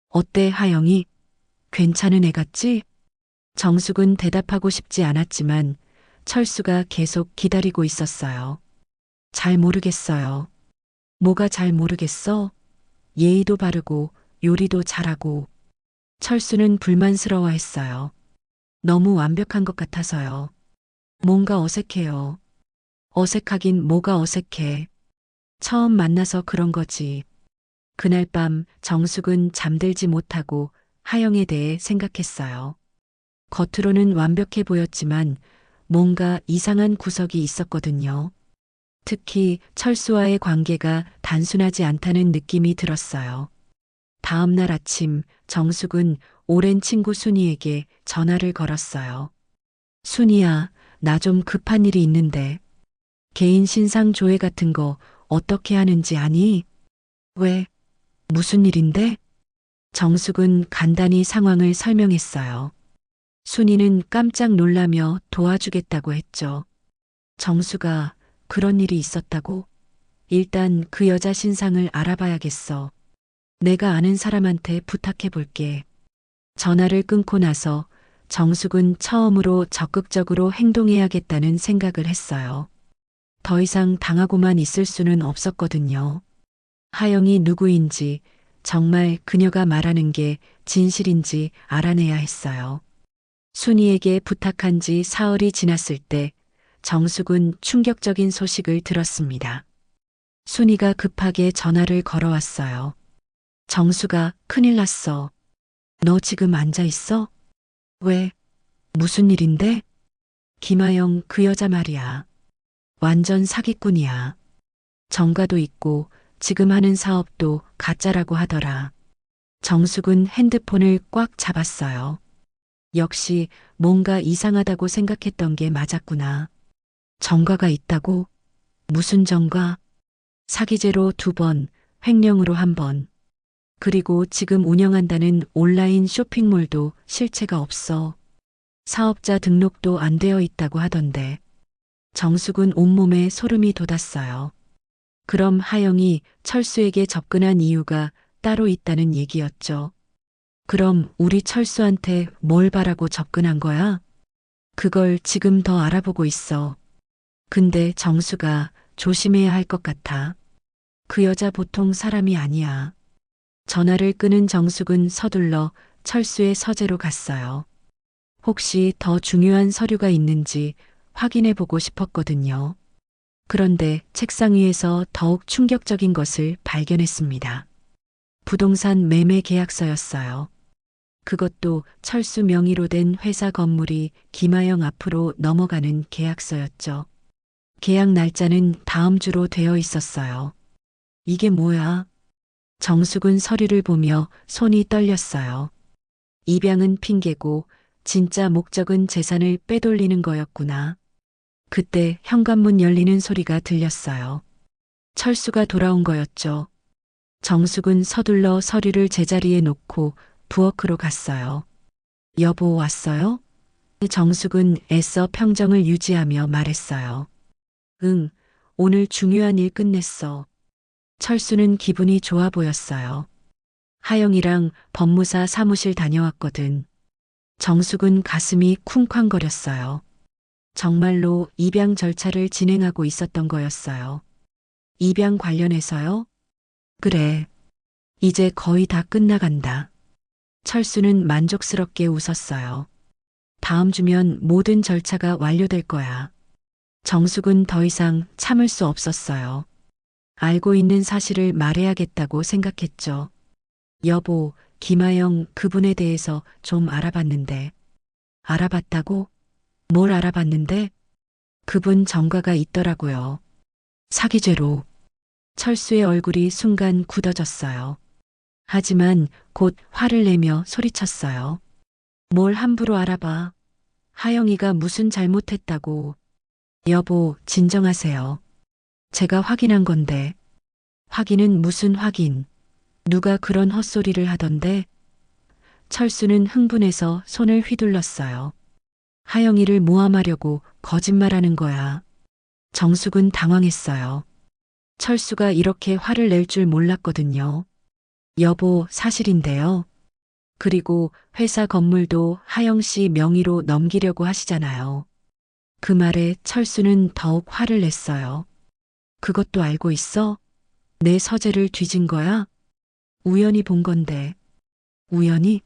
어때, 하영이? 괜찮은 애 같지? 정숙은 대답하고 싶지 않았지만 철수가 계속 기다리고 있었어요. 잘 모르겠어요. 뭐가 잘 모르겠어? 예의도 바르고 요리도 잘하고. 철수는 불만스러워했어요. 너무 완벽한 것 같아서요. 뭔가 어색해요. 어색하긴 뭐가 어색해. 처음 만나서 그런 거지. 그날 밤 정숙은 잠들지 못하고 하영에 대해 생각했어요. 겉으로는 완벽해 보였지만 뭔가 이상한 구석이 있었거든요. 특히 철수와의 관계가 단순하지 않다는 느낌이 들었어요. 다음 날 아침 정숙은 오랜 친구 순이에게 전화를 걸었어요. 순이야, 나 좀 급한 일이 있는데 개인 신상 조회 같은 거 어떻게 하는지 아니? 왜? 무슨 일인데? 정숙은 간단히 상황을 설명했어요. 순이는 깜짝 놀라며 도와주겠다고 했죠. 정수가 그런 일이 있었다고? 일단 그 여자 신상을 알아봐야겠어. 내가 아는 사람한테 부탁해 볼게. 전화를 끊고 나서 정숙은 처음으로 적극적으로 행동해야겠다는 생각을 했어요. 더 이상 당하고만 있을 수는 없었거든요. 하영이 누구인지, 정말 그녀가 말하는 게 진실인지 알아내야 했어요. 순이에게 부탁한 지 사흘이 지났을 때 정숙은 충격적인 소식을 들었습니다. 순이가 급하게 전화를 걸어왔어요. 정수가 큰일 났어. 너 지금 앉아 있어? 왜? 무슨 일인데? 김하영 그 여자 말이야. 완전 사기꾼이야. 정가도 있고 지금 하는 사업도 가짜라고 하더라. 정숙은 핸드폰을 꽉 잡았어요. 역시 뭔가 이상하다고 생각했던 게 맞았구나. 정가가 있다고? 무슨 정가? 사기죄로 2번, 횡령으로 1번. 그리고 지금 운영한다는 온라인 쇼핑몰도 실체가 없어. 사업자 등록도 안 되어 있다고 하던데. 정숙은 온몸에 소름이 돋았어요. 그럼 하영이 철수에게 접근한 이유가 따로 있다는 얘기였죠. 그럼 우리 철수한테 뭘 바라고 접근한 거야? 그걸 지금 더 알아보고 있어. 근데 정수가 조심해야 할 것 같아. 그 여자 보통 사람이 아니야. 전화를 끊은 정숙은 서둘러 철수의 서재로 갔어요. 혹시 더 중요한 서류가 있는지 확인해 보고 싶었거든요. 그런데 책상 위에서 더욱 충격적인 것을 발견했습니다. 부동산 매매 계약서였어요. 그것도 철수 명의로 된 회사 건물이 김하영 앞으로 넘어가는 계약서였죠. 계약 날짜는 다음 주로 되어 있었어요. 이게 뭐야? 정숙은 서류를 보며 손이 떨렸어요. 입양은 핑계고 진짜 목적은 재산을 빼돌리는 거였구나. 그때 현관문 열리는 소리가 들렸어요. 철수가 돌아온 거였죠. 정숙은 서둘러 서류를 제자리에 놓고 부엌으로 갔어요. 여보 왔어요? 정숙은 애써 평정을 유지하며 말했어요. 응, 오늘 중요한 일 끝냈어. 철수는 기분이 좋아 보였어요. 하영이랑 법무사 사무실 다녀왔거든. 정숙은 가슴이 쿵쾅거렸어요. 정말로 입양 절차를 진행하고 있었던 거였어요. 입양 관련해서요? 그래. 이제 거의 다 끝나간다. 철수는 만족스럽게 웃었어요. 다음 주면 모든 절차가 완료될 거야. 정숙은 더 이상 참을 수 없었어요. 알고 있는 사실을 말해야겠다고 생각했죠. 여보, 김하영 그분에 대해서 좀 알아봤는데. 알아봤다고? 뭘 알아봤는데? 그분 전과가 있더라고요. 사기죄로. 철수의 얼굴이 순간 굳어졌어요. 하지만 곧 화를 내며 소리쳤어요. 뭘 함부로 알아봐. 하영이가 무슨 잘못했다고. 여보, 진정하세요. 제가 확인한 건데. 확인은 무슨 확인. 누가 그런 헛소리를 하던데. 철수는 흥분해서 손을 휘둘렀어요. 하영이를 모함하려고 거짓말하는 거야. 정숙은 당황했어요. 철수가 이렇게 화를 낼 줄 몰랐거든요. 여보, 사실인데요. 그리고 회사 건물도 하영 씨 명의로 넘기려고 하시잖아요. 그 말에 철수는 더욱 화를 냈어요. 그것도 알고 있어? 내 서재를 뒤진 거야? 우연히 본 건데. 우연히?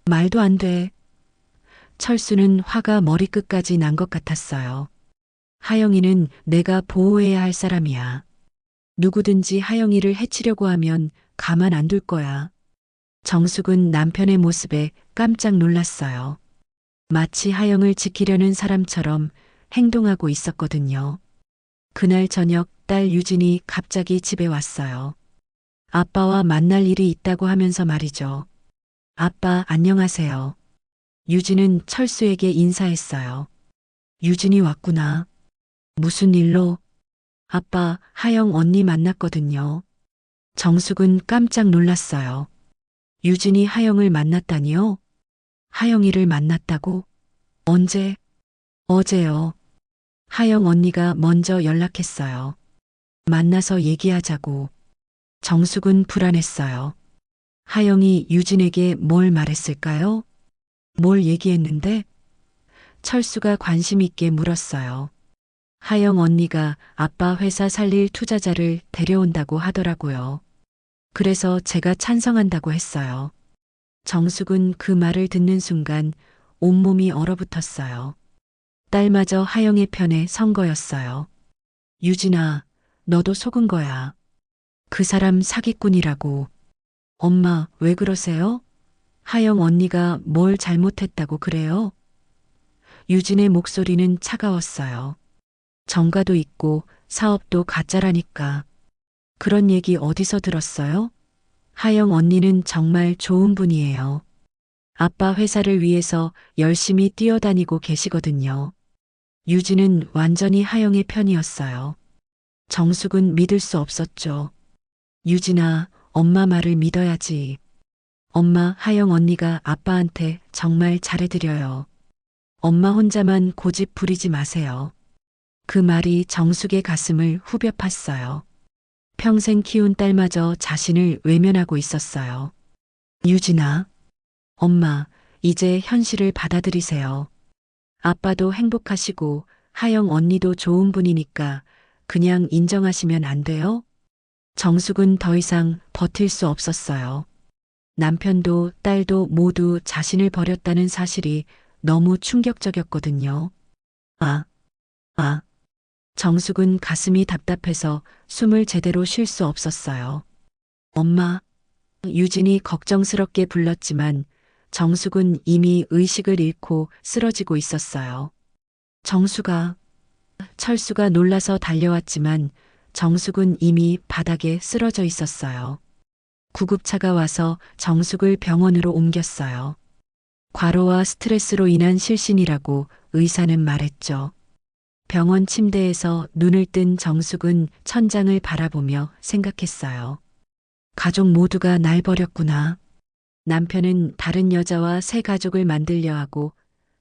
말도 안 돼. 철수는 화가 머리끝까지 난 것 같았어요. 하영이는 내가 보호해야 할 사람이야. 누구든지 하영이를 해치려고 하면 가만 안 둘 거야. 정숙은 남편의 모습에 깜짝 놀랐어요. 마치 하영을 지키려는 사람처럼 행동하고 있었거든요. 그날 저녁 딸 유진이 갑자기 집에 왔어요. 아빠와 만날 일이 있다고 하면서 말이죠. 아빠, 안녕하세요. 유진은 철수에게 인사했어요. 유진이 왔구나. 무슨 일로? 아빠, 하영 언니 만났거든요. 정숙은 깜짝 놀랐어요. 유진이 하영을 만났다니요? 하영이를 만났다고? 언제? 어제요. 하영 언니가 먼저 연락했어요. 만나서 얘기하자고. 정숙은 불안했어요. 하영이 유진에게 뭘 말했을까요? 뭘 얘기했는데? 철수가 관심 있게 물었어요. 하영 언니가 아빠 회사 살릴 투자자를 데려온다고 하더라고요. 그래서 제가 찬성한다고 했어요. 정숙은 그 말을 듣는 순간 온몸이 얼어붙었어요. 딸마저 하영의 편에 선 거였어요. 유진아, 너도 속은 거야. 그 사람 사기꾼이라고. 엄마, 왜 그러세요? 하영 언니가 뭘 잘못했다고 그래요? 유진의 목소리는 차가웠어요. 정가도 있고 사업도 가짜라니까. 그런 얘기 어디서 들었어요? 하영 언니는 정말 좋은 분이에요. 아빠 회사를 위해서 열심히 뛰어다니고 계시거든요. 유진은 완전히 하영의 편이었어요. 정숙은 믿을 수 없었죠. 유진아, 엄마 말을 믿어야지. 엄마, 하영 언니가 아빠한테 정말 잘해드려요. 엄마 혼자만 고집 부리지 마세요. 그 말이 정숙의 가슴을 후벼 팠어요. 평생 키운 딸마저 자신을 외면하고 있었어요. 유진아, 엄마, 이제 현실을 받아들이세요. 아빠도 행복하시고 하영 언니도 좋은 분이니까 그냥 인정하시면 안 돼요? 정숙은 더 이상 버틸 수 없었어요. 남편도 딸도 모두 자신을 버렸다는 사실이 너무 충격적이었거든요. 아, 아. 정숙은 가슴이 답답해서 숨을 제대로 쉴 수 없었어요. 엄마, 유진이 걱정스럽게 불렀지만 정숙은 이미 의식을 잃고 쓰러지고 있었어요. 정숙아, 철수가 놀라서 달려왔지만 정숙은 이미 바닥에 쓰러져 있었어요. 구급차가 와서 정숙을 병원으로 옮겼어요. 과로와 스트레스로 인한 실신이라고 의사는 말했죠. 병원 침대에서 눈을 뜬 정숙은 천장을 바라보며 생각했어요. 가족 모두가 날 버렸구나. 남편은 다른 여자와 새 가족을 만들려 하고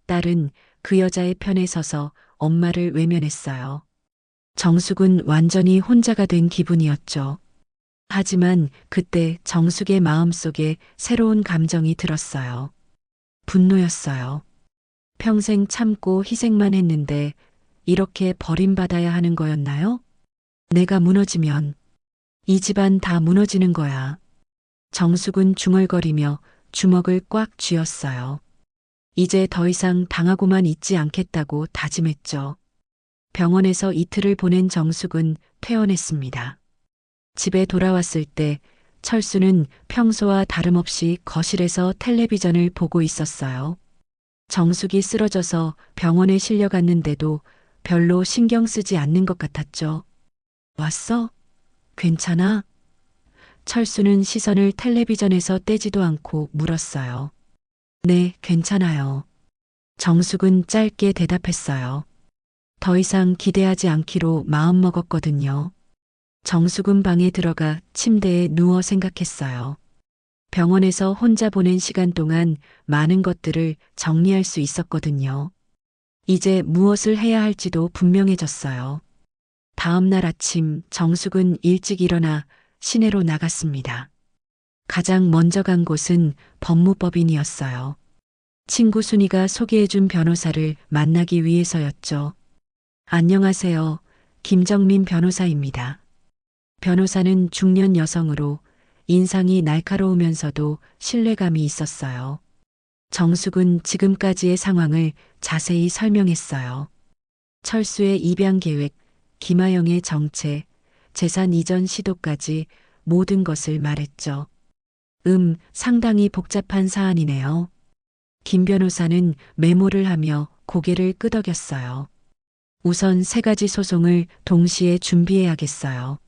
딸은 그 여자의 편에 서서 엄마를 외면했어요. 정숙은 완전히 혼자가 된 기분이었죠. 하지만 그때 정숙의 마음속에 새로운 감정이 들었어요. 분노였어요. 평생 참고 희생만 했는데 이렇게 버림받아야 하는 거였나요? 내가 무너지면 이 집안 다 무너지는 거야. 정숙은 중얼거리며 주먹을 꽉 쥐었어요. 이제 더 이상 당하고만 있지 않겠다고 다짐했죠. 병원에서 이틀을 보낸 정숙은 퇴원했습니다. 집에 돌아왔을 때 철수는 평소와 다름없이 거실에서 텔레비전을 보고 있었어요. 정숙이 쓰러져서 병원에 실려갔는데도 별로 신경 쓰지 않는 것 같았죠. 왔어? 괜찮아? 철수는 시선을 텔레비전에서 떼지도 않고 물었어요. 네, 괜찮아요. 정숙은 짧게 대답했어요. 더 이상 기대하지 않기로 마음먹었거든요. 정숙은 방에 들어가 침대에 누워 생각했어요. 병원에서 혼자 보낸 시간 동안 많은 것들을 정리할 수 있었거든요. 이제 무엇을 해야 할지도 분명해졌어요. 다음 날 아침 정숙은 일찍 일어나 시내로 나갔습니다. 가장 먼저 간 곳은 법무법인이었어요. 친구 순이가 소개해준 변호사를 만나기 위해서였죠. 안녕하세요. 김정민 변호사입니다. 변호사는 중년 여성으로 인상이 날카로우면서도 신뢰감이 있었어요. 정숙은 지금까지의 상황을 자세히 설명했어요. 철수의 입양 계획, 김하영의 정체, 재산 이전 시도까지 모든 것을 말했죠. 상당히 복잡한 사안이네요. 김 변호사는 메모를 하며 고개를 끄덕였어요. 우선 3가지 소송을 동시에 준비해야겠어요.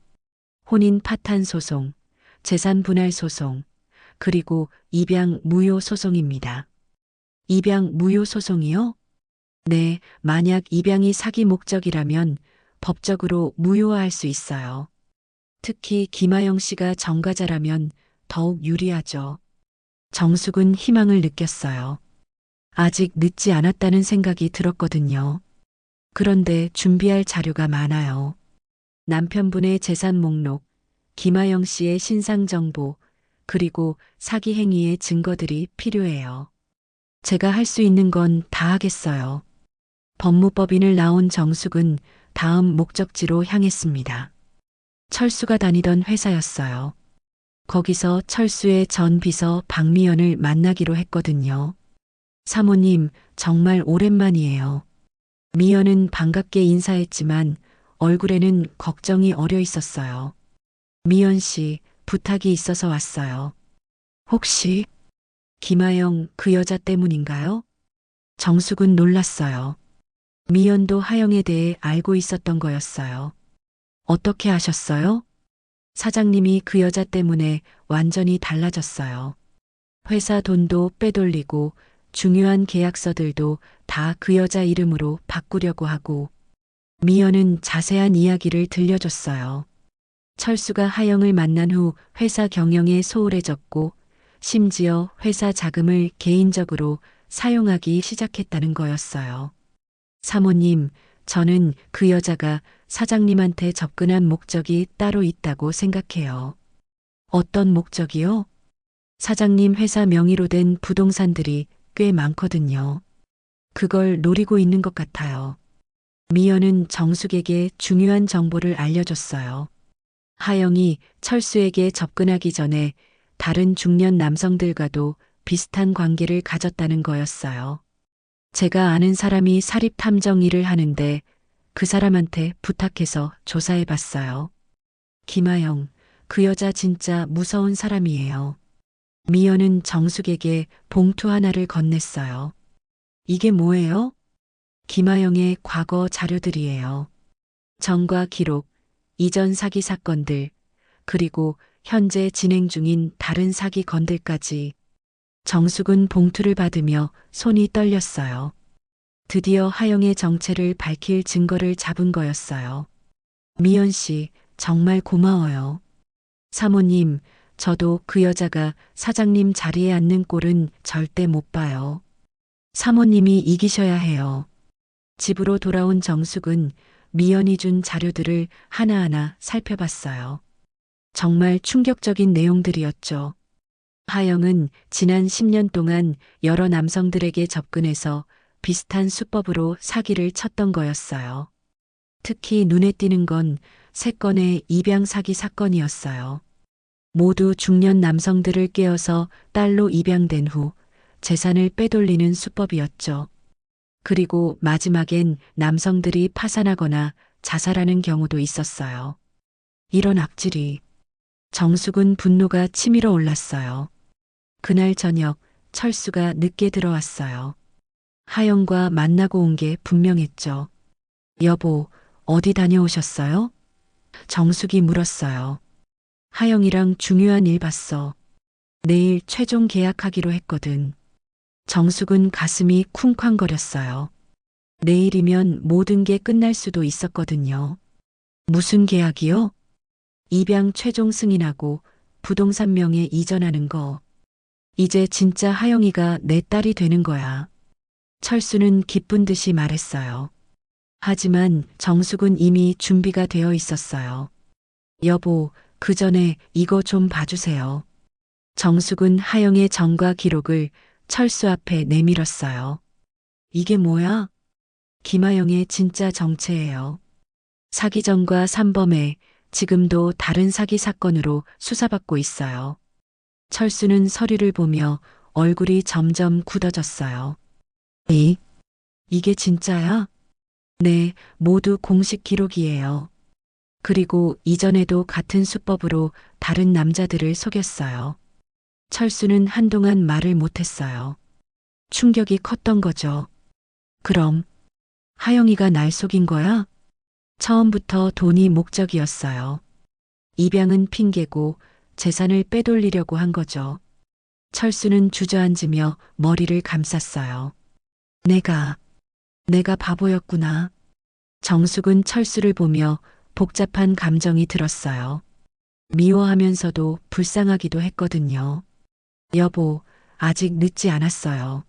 혼인 파탄 소송, 재산 분할 소송, 그리고 입양 무효 소송입니다. 입양 무효 소송이요? 네, 만약 입양이 사기 목적이라면 법적으로 무효화할 수 있어요. 특히 김하영 씨가 정가자라면 더욱 유리하죠. 정숙은 희망을 느꼈어요. 아직 늦지 않았다는 생각이 들었거든요. 그런데 준비할 자료가 많아요. 남편분의 재산 목록, 김하영 씨의 신상 정보, 그리고 사기 행위의 증거들이 필요해요. 제가 할 수 있는 건 다 하겠어요. 법무법인을 나온 정숙은 다음 목적지로 향했습니다. 철수가 다니던 회사였어요. 거기서 철수의 전 비서 박미연을 만나기로 했거든요. 사모님, 정말 오랜만이에요. 미연은 반갑게 인사했지만 얼굴에는 걱정이 어려 있었어요. 미연 씨, 부탁이 있어서 왔어요. 혹시 김하영 그 여자 때문인가요? 정숙은 놀랐어요. 미연도 하영에 대해 알고 있었던 거였어요. 어떻게 아셨어요? 사장님이 그 여자 때문에 완전히 달라졌어요. 회사 돈도 빼돌리고 중요한 계약서들도 다 그 여자 이름으로 바꾸려고 하고. 미연은 자세한 이야기를 들려줬어요. 철수가 하영을 만난 후 회사 경영에 소홀해졌고 심지어 회사 자금을 개인적으로 사용하기 시작했다는 거였어요. 사모님, 저는 그 여자가 사장님한테 접근한 목적이 따로 있다고 생각해요. 어떤 목적이요? 사장님 회사 명의로 된 부동산들이 꽤 많거든요. 그걸 노리고 있는 것 같아요. 미연은 정숙에게 중요한 정보를 알려줬어요. 하영이 철수에게 접근하기 전에 다른 중년 남성들과도 비슷한 관계를 가졌다는 거였어요. 제가 아는 사람이 사립 탐정 일을 하는데 그 사람한테 부탁해서 조사해 봤어요. 김하영, 그 여자 진짜 무서운 사람이에요. 미연은 정숙에게 봉투 하나를 건넸어요. 이게 뭐예요? 김하영의 과거 자료들이에요. 전과 기록, 이전 사기 사건들, 그리고 현재 진행 중인 다른 사기 건들까지. 정숙은 봉투를 받으며 손이 떨렸어요. 드디어 하영의 정체를 밝힐 증거를 잡은 거였어요. 미연 씨, 정말 고마워요. 사모님, 저도 그 여자가 사장님 자리에 앉는 꼴은 절대 못 봐요. 사모님이 이기셔야 해요. 집으로 돌아온 정숙은 미연이 준 자료들을 하나하나 살펴봤어요. 정말 충격적인 내용들이었죠. 하영은 지난 10년 동안 여러 남성들에게 접근해서 비슷한 수법으로 사기를 쳤던 거였어요. 특히 눈에 띄는 건 3건의 입양 사기 사건이었어요. 모두 중년 남성들을 깨어서 딸로 입양된 후 재산을 빼돌리는 수법이었죠. 그리고 마지막엔 남성들이 파산하거나 자살하는 경우도 있었어요. 이런 악질이. 정숙은 분노가 치밀어 올랐어요. 그날 저녁 철수가 늦게 들어왔어요. 하영과 만나고 온 게 분명했죠. 여보, 어디 다녀오셨어요? 정숙이 물었어요. 하영이랑 중요한 일 봤어. 내일 최종 계약하기로 했거든. 정숙은 가슴이 쿵쾅거렸어요. 내일이면 모든 게 끝날 수도 있었거든요. 무슨 계약이요? 입양 최종 승인하고 부동산 명에 이전하는 거. 이제 진짜 하영이가 내 딸이 되는 거야. 철수는 기쁜 듯이 말했어요. 하지만 정숙은 이미 준비가 되어 있었어요. 여보, 그 전에 이거 좀 봐주세요. 정숙은 하영의 전과 기록을 철수 앞에 내밀었어요. 이게 뭐야? 김하영의 진짜 정체예요. 사기전과 산범에 지금도 다른 사기 사건으로 수사받고 있어요. 철수는 서류를 보며 얼굴이 점점 굳어졌어요. 이게 진짜야? 네, 모두 공식 기록이에요. 그리고 이전에도 같은 수법으로 다른 남자들을 속였어요. 철수는 한동안 말을 못했어요. 충격이 컸던 거죠. 그럼 하영이가 날 속인 거야? 처음부터 돈이 목적이었어요. 입양은 핑계고 재산을 빼돌리려고 한 거죠. 철수는 주저앉으며 머리를 감쌌어요. 내가 바보였구나. 정숙은 철수를 보며 복잡한 감정이 들었어요. 미워하면서도 불쌍하기도 했거든요. 여보, 아직 늦지 않았어요.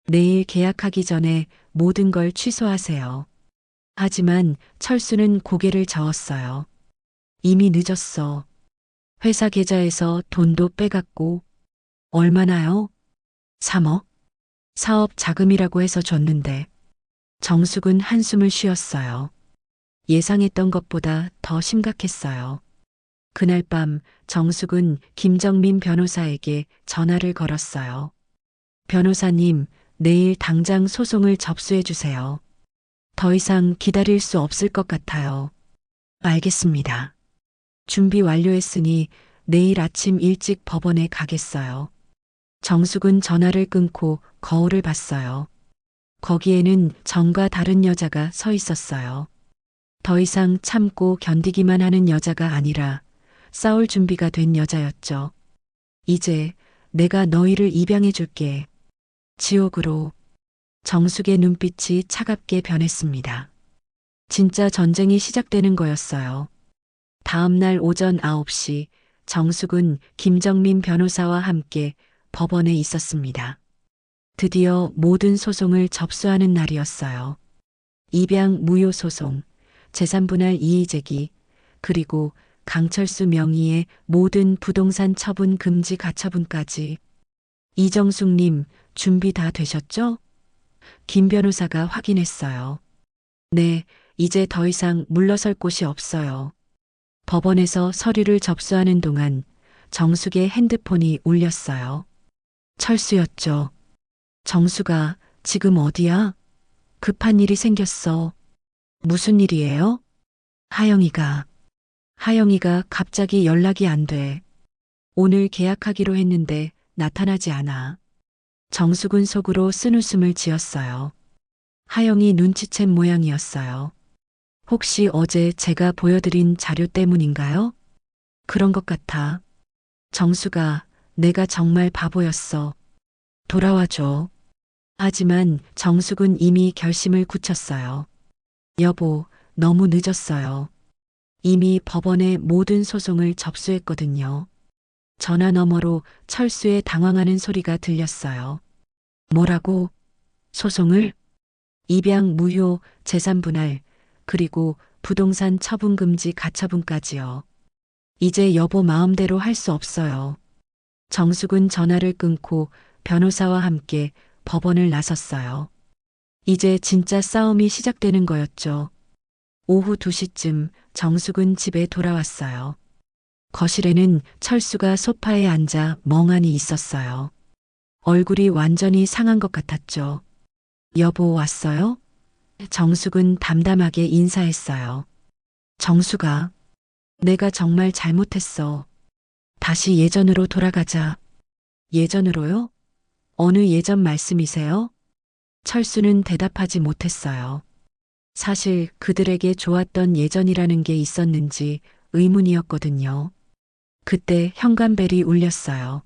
내일 계약하기 전에 모든 걸 취소하세요. 하지만 철수는 고개를 저었어요. 이미 늦었어. 회사 계좌에서 돈도 빼갔고, 얼마나요? 3억? 사업 자금이라고 해서 줬는데. 정숙은 한숨을 쉬었어요. 예상했던 것보다 더 심각했어요. 그날 밤 정숙은 김정민 변호사에게 전화를 걸었어요. 변호사님, 내일 당장 소송을 접수해 주세요. 더 이상 기다릴 수 없을 것 같아요. 알겠습니다. 준비 완료했으니 내일 아침 일찍 법원에 가겠어요. 정숙은 전화를 끊고 거울을 봤어요. 거기에는 정과 다른 여자가 서 있었어요. 더 이상 참고 견디기만 하는 여자가 아니라 싸울 준비가 된 여자였죠. 이제 내가 너희를 입양해 줄게. 지옥으로. 정숙의 눈빛이 차갑게 변했습니다. 진짜 전쟁이 시작되는 거였어요. 다음 날 오전 9시 정숙은 김정민 변호사와 함께 법원에 있었습니다. 드디어 모든 소송을 접수하는 날이었어요. 입양 무효 소송, 재산분할 이의제기, 그리고 강철수 명의의 모든 부동산 처분 금지 가처분까지. 이정숙님, 준비 다 되셨죠? 김 변호사가 확인했어요. 네, 이제 더 이상 물러설 곳이 없어요. 법원에서 서류를 접수하는 동안 정숙의 핸드폰이 울렸어요. 철수였죠. 정수가 지금 어디야? 급한 일이 생겼어. 무슨 일이에요? 하영이가 갑자기 연락이 안 돼. 오늘 계약하기로 했는데 나타나지 않아. 정숙은 속으로 쓴웃음을 지었어요. 하영이 눈치챈 모양이었어요. 혹시 어제 제가 보여드린 자료 때문인가요? 그런 것 같아. 정수가 내가 정말 바보였어. 돌아와줘. 하지만 정숙은 이미 결심을 굳혔어요. 여보, 너무 늦었어요. 이미 법원에 모든 소송을 접수했거든요. 전화 너머로 철수의 당황하는 소리가 들렸어요. 뭐라고? 소송을? 입양 무효, 재산 분할, 그리고 부동산 처분 금지 가처분까지요. 이제 여보 마음대로 할 수 없어요. 정숙은 전화를 끊고 변호사와 함께 법원을 나섰어요. 이제 진짜 싸움이 시작되는 거였죠. 오후 2시쯤 정숙은 집에 돌아왔어요. 거실에는 철수가 소파에 앉아 멍하니 있었어요. 얼굴이 완전히 상한 것 같았죠. 여보 왔어요? 정숙은 담담하게 인사했어요. 정숙아, 내가 정말 잘못했어. 다시 예전으로 돌아가자. 예전으로요? 어느 예전 말씀이세요? 철수는 대답하지 못했어요. 사실 그들에게 좋았던 예전이라는 게 있었는지 의문이었거든요. 그때 현관벨이 울렸어요.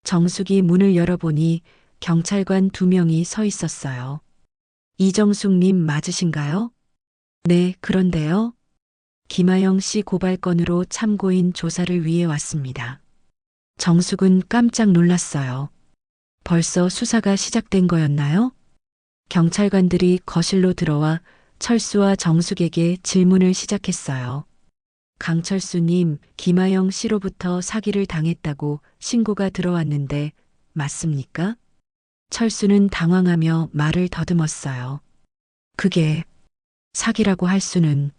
정숙이 문을 열어보니 경찰관 2명이 서 있었어요. 이정숙님 맞으신가요? 네, 그런데요. 김아영 씨 고발 건으로 참고인 조사를 위해 왔습니다. 정숙은 깜짝 놀랐어요. 벌써 수사가 시작된 거였나요? 경찰관들이 거실로 들어와 철수와 정숙에게 질문을 시작했어요. 강철수님, 김아영 씨로부터 사기를 당했다고 신고가 들어왔는데 맞습니까? 철수는 당황하며 말을 더듬었어요. 그게 사기라고 할 수는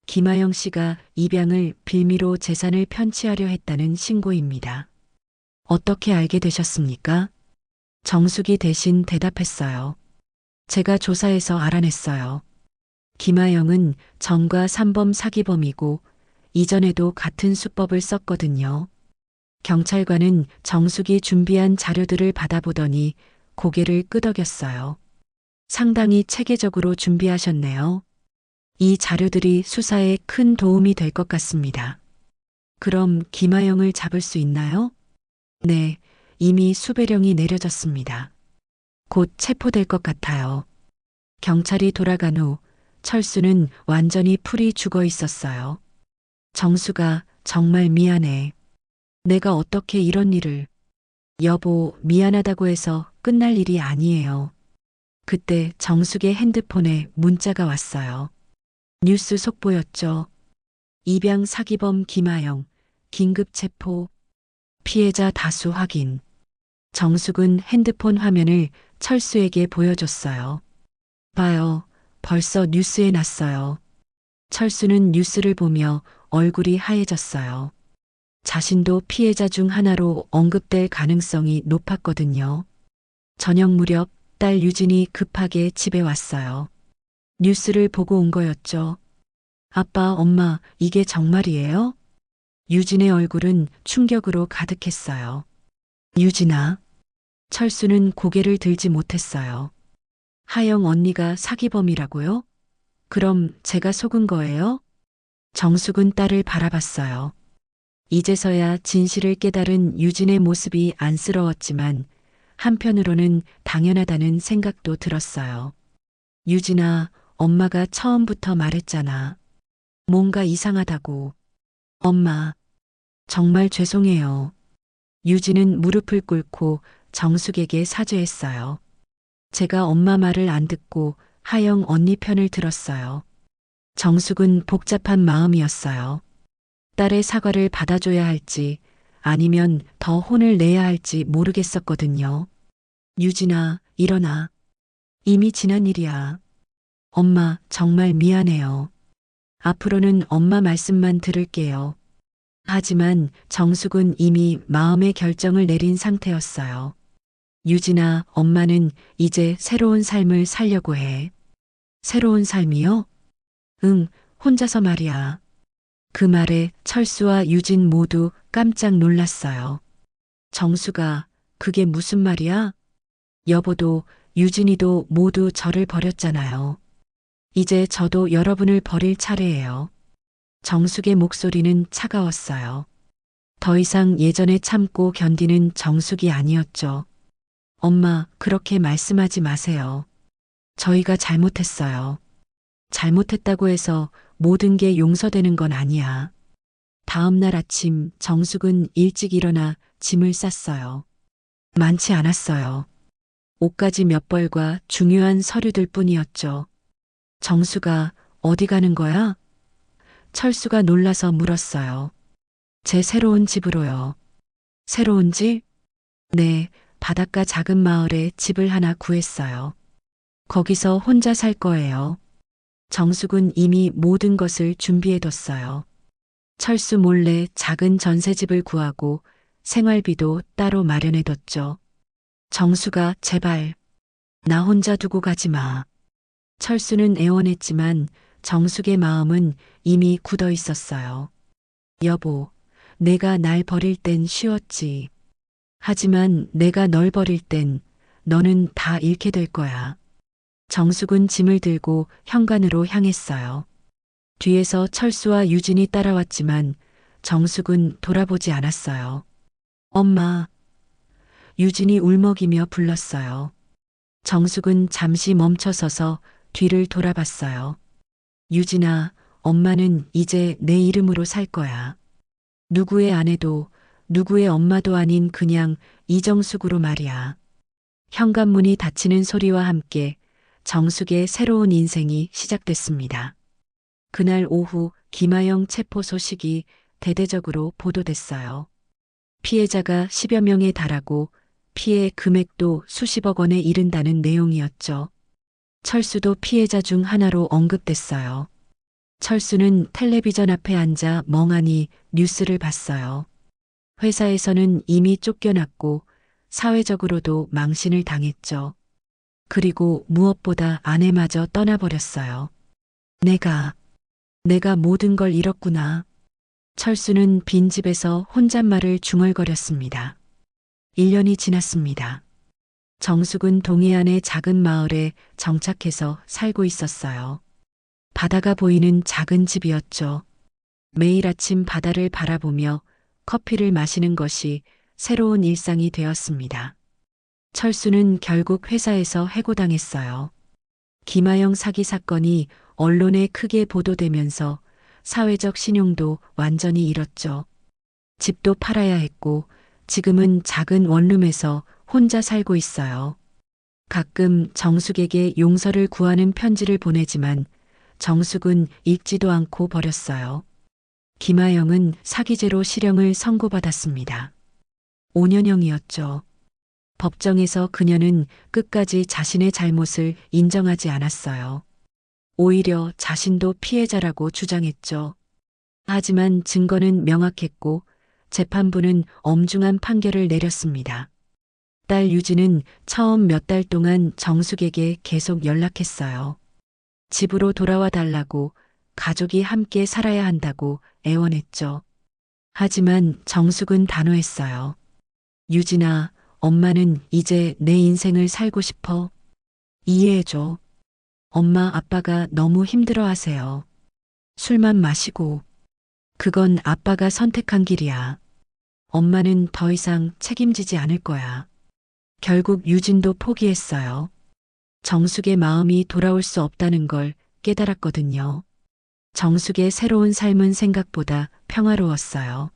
김아영 씨가 입양을 빌미로 재산을 편취하려 했다는 신고입니다. 어떻게 알게 되셨습니까? 정숙이 대신 대답했어요. 제가 조사해서 알아냈어요. 김아영은 전과 3범 사기범이고 이전에도 같은 수법을 썼거든요. 경찰관은 정숙이 준비한 자료들을 받아보더니 고개를 끄덕였어요. 상당히 체계적으로 준비하셨네요. 이 자료들이 수사에 큰 도움이 될 것 같습니다. 그럼 김아영을 잡을 수 있나요? 네, 이미 수배령이 내려졌습니다. 곧 체포될 것 같아요. 경찰이 돌아간 후 철수는 완전히 풀이 죽어 있었어요. 정수가 정말 미안해. 내가 어떻게 이런 일을. 여보, 미안하다고 해서 끝날 일이 아니에요. 그때 정숙의 핸드폰에 문자가 왔어요. 뉴스 속보였죠. 입양 사기범 김아영, 긴급 체포, 피해자 다수 확인. 정숙은 핸드폰 화면을 철수에게 보여줬어요. 봐요, 벌써 뉴스에 났어요. 철수는 뉴스를 보며 얼굴이 하얘졌어요. 자신도 피해자 중 하나로 언급될 가능성이 높았거든요. 저녁 무렵 딸 유진이 급하게 집에 왔어요. 뉴스를 보고 온 거였죠. 아빠, 엄마, 이게 정말이에요? 유진의 얼굴은 충격으로 가득했어요. 유진아. 철수는 고개를 들지 못했어요. 하영 언니가 사기범이라고요? 그럼 제가 속은 거예요? 정숙은 딸을 바라봤어요. 이제서야 진실을 깨달은 유진의 모습이 안쓰러웠지만 한편으로는 당연하다는 생각도 들었어요. 유진아, 엄마가 처음부터 말했잖아. 뭔가 이상하다고. 엄마, 정말 죄송해요. 유진은 무릎을 꿇고 정숙에게 사죄했어요. 제가 엄마 말을 안 듣고 하영 언니 편을 들었어요. 정숙은 복잡한 마음이었어요. 딸의 사과를 받아줘야 할지 아니면 더 혼을 내야 할지 모르겠었거든요. 유진아, 일어나. 이미 지난 일이야. 엄마, 정말 미안해요. 앞으로는 엄마 말씀만 들을게요. 하지만 정숙은 이미 마음의 결정을 내린 상태였어요. 유진아, 엄마는 이제 새로운 삶을 살려고 해. 새로운 삶이요? 응, 혼자서 말이야. 그 말에 철수와 유진 모두 깜짝 놀랐어요. 정수가, 그게 무슨 말이야? 여보도 유진이도 모두 저를 버렸잖아요. 이제 저도 여러분을 버릴 차례예요. 정숙의 목소리는 차가웠어요. 더 이상 예전에 참고 견디는 정숙이 아니었죠. 엄마, 그렇게 말씀하지 마세요. 저희가 잘못했어요. 잘못했다고 해서 모든 게 용서되는 건 아니야. 다음 날 아침 정숙은 일찍 일어나 짐을 쌌어요. 많지 않았어요. 옷가지 몇 벌과 중요한 서류들 뿐이었죠. 정수가 어디 가는 거야? 철수가 놀라서 물었어요. 제 새로운 집으로요. 새로운 집? 네, 바닷가 작은 마을에 집을 하나 구했어요. 거기서 혼자 살 거예요. 정숙은 이미 모든 것을 준비해뒀어요. 철수 몰래 작은 전셋집을 구하고 생활비도 따로 마련해뒀죠. 정수가 제발 나 혼자 두고 가지 마. 철수는 애원했지만 정숙의 마음은 이미 굳어 있었어요. 여보, 내가 날 버릴 땐 쉬웠지. 하지만 내가 널 버릴 땐 너는 다 잃게 될 거야. 정숙은 짐을 들고 현관으로 향했어요. 뒤에서 철수와 유진이 따라왔지만 정숙은 돌아보지 않았어요. 엄마. 유진이 울먹이며 불렀어요. 정숙은 잠시 멈춰서서 뒤를 돌아봤어요. 유진아, 엄마는 이제 내 이름으로 살 거야. 누구의 아내도 누구의 엄마도 아닌 그냥 이정숙으로 말이야. 현관문이 닫히는 소리와 함께 정숙의 새로운 인생이 시작됐습니다. 그날 오후 김하영 체포 소식이 대대적으로 보도됐어요. 피해자가 10여 명에 달하고 피해 금액도 수십억 원에 이른다는 내용이었죠. 철수도 피해자 중 하나로 언급됐어요. 철수는 텔레비전 앞에 앉아 멍하니 뉴스를 봤어요. 회사에서는 이미 쫓겨났고 사회적으로도 망신을 당했죠. 그리고 무엇보다 아내마저 떠나버렸어요. 내가 모든 걸 잃었구나. 철수는 빈집에서 혼잣말을 중얼거렸습니다. 1년이 지났습니다. 정숙은 동해안의 작은 마을에 정착해서 살고 있었어요. 바다가 보이는 작은 집이었죠. 매일 아침 바다를 바라보며 커피를 마시는 것이 새로운 일상이 되었습니다. 철수는 결국 회사에서 해고당했어요. 김하영 사기 사건이 언론에 크게 보도되면서 사회적 신용도 완전히 잃었죠. 집도 팔아야 했고 지금은 작은 원룸에서 혼자 살고 있어요. 가끔 정숙에게 용서를 구하는 편지를 보내지만 정숙은 읽지도 않고 버렸어요. 김하영은 사기죄로 실형을 선고받았습니다. 5년형이었죠. 법정에서 그녀는 끝까지 자신의 잘못을 인정하지 않았어요. 오히려 자신도 피해자라고 주장했죠. 하지만 증거는 명확했고 재판부는 엄중한 판결을 내렸습니다. 딸 유진은 처음 몇 달 동안 정숙에게 계속 연락했어요. 집으로 돌아와 달라고, 가족이 함께 살아야 한다고 애원했죠. 하지만 정숙은 단호했어요. 유진아, 엄마는 이제 내 인생을 살고 싶어. 이해해줘. 엄마 아빠가 너무 힘들어 하세요. 술만 마시고. 그건 아빠가 선택한 길이야. 엄마는 더 이상 책임지지 않을 거야. 결국 유진도 포기했어요. 정숙의 마음이 돌아올 수 없다는 걸 깨달았거든요. 정숙의 새로운 삶은 생각보다 평화로웠어요.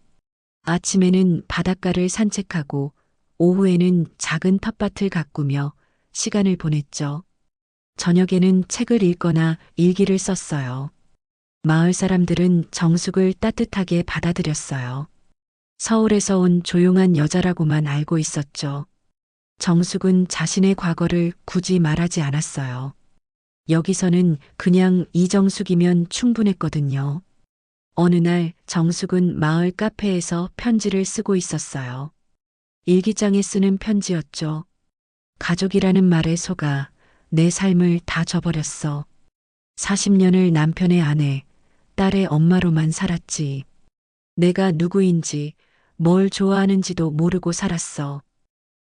아침에는 바닷가를 산책하고 오후에는 작은 텃밭을 가꾸며 시간을 보냈죠. 저녁에는 책을 읽거나 일기를 썼어요. 마을 사람들은 정숙을 따뜻하게 받아들였어요. 서울에서 온 조용한 여자라고만 알고 있었죠. 정숙은 자신의 과거를 굳이 말하지 않았어요. 여기서는 그냥 이정숙이면 충분했거든요. 어느 날 정숙은 마을 카페에서 편지를 쓰고 있었어요. 일기장에 쓰는 편지였죠. 가족이라는 말에 속아 내 삶을 다 져버렸어. 40년을 남편의 아내, 딸의 엄마로만 살았지. 내가 누구인지, 뭘 좋아하는지도 모르고 살았어.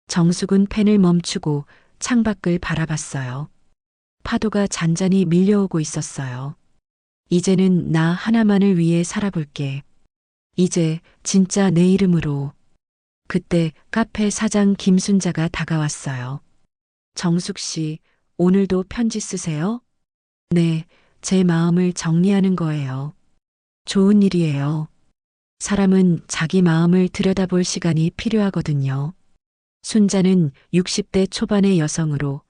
정숙은 펜을 멈추고 창밖을 바라봤어요. 파도가 잔잔히 밀려오고 있었어요. 이제는 나 하나만을 위해 살아볼게. 이제 진짜 내 이름으로. 그때 카페 사장 김순자가 다가왔어요. 정숙 씨, 오늘도 편지 쓰세요? 네, 제 마음을 정리하는 거예요. 좋은 일이에요. 사람은 자기 마음을 들여다볼 시간이 필요하거든요. 순자는 60대 초반의 여성으로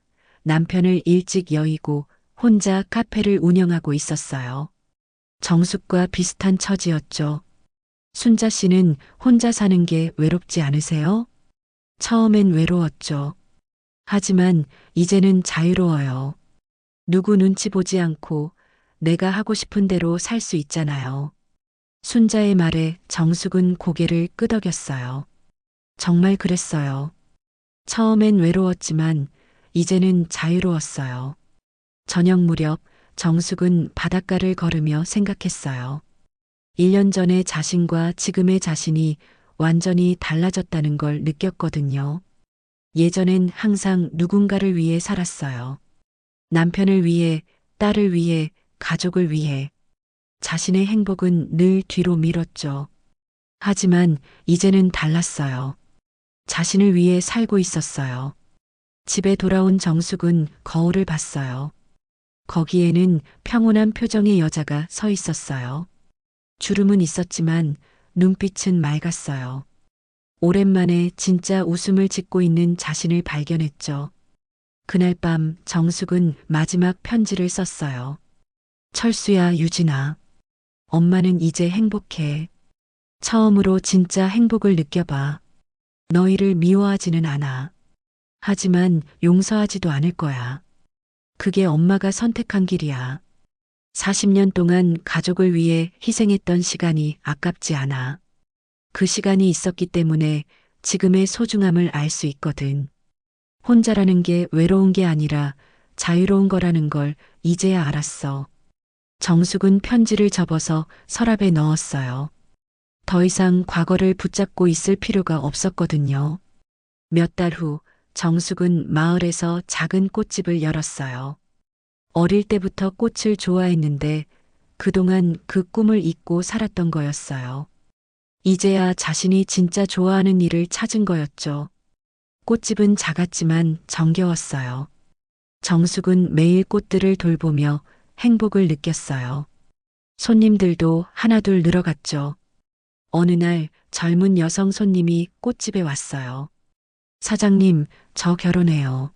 남편을 일찍 여의고 혼자 카페를 운영하고 있었어요. 정숙과 비슷한 처지였죠. 순자 씨는 혼자 사는 게 외롭지 않으세요? 처음엔 외로웠죠. 하지만 이제는 자유로워요. 누구 눈치 보지 않고 내가 하고 싶은 대로 살 수 있잖아요. 순자의 말에 정숙은 고개를 끄덕였어요. 정말 그랬어요. 처음엔 외로웠지만 이제는 자유로웠어요. 저녁 무렵 정숙은 바닷가를 걸으며 생각했어요. 1년 전의 자신과 지금의 자신이 완전히 달라졌다는 걸 느꼈거든요. 예전엔 항상 누군가를 위해 살았어요. 남편을 위해, 딸을 위해, 가족을 위해. 자신의 행복은 늘 뒤로 미뤘죠. 하지만 이제는 달랐어요. 자신을 위해 살고 있었어요. 집에 돌아온 정숙은 거울을 봤어요. 거기에는 평온한 표정의 여자가 서 있었어요. 주름은 있었지만 눈빛은 맑았어요. 오랜만에 진짜 웃음을 짓고 있는 자신을 발견했죠. 그날 밤 정숙은 마지막 편지를 썼어요. 철수야, 유진아. 엄마는 이제 행복해. 처음으로 진짜 행복을 느껴봐. 너희를 미워하지는 않아. 하지만 용서하지도 않을 거야. 그게 엄마가 선택한 길이야. 40년 동안 가족을 위해 희생했던 시간이 아깝지 않아. 그 시간이 있었기 때문에 지금의 소중함을 알 수 있거든. 혼자라는 게 외로운 게 아니라 자유로운 거라는 걸 이제야 알았어. 정숙은 편지를 접어서 서랍에 넣었어요. 더 이상 과거를 붙잡고 있을 필요가 없었거든요. 몇 달 후 정숙은 마을에서 작은 꽃집을 열었어요. 어릴 때부터 꽃을 좋아했는데 그동안 그 꿈을 잊고 살았던 거였어요. 이제야 자신이 진짜 좋아하는 일을 찾은 거였죠. 꽃집은 작았지만 정겨웠어요. 정숙은 매일 꽃들을 돌보며 행복을 느꼈어요. 손님들도 하나둘 늘어갔죠. 어느 날 젊은 여성 손님이 꽃집에 왔어요. 사장님, 저 결혼해요.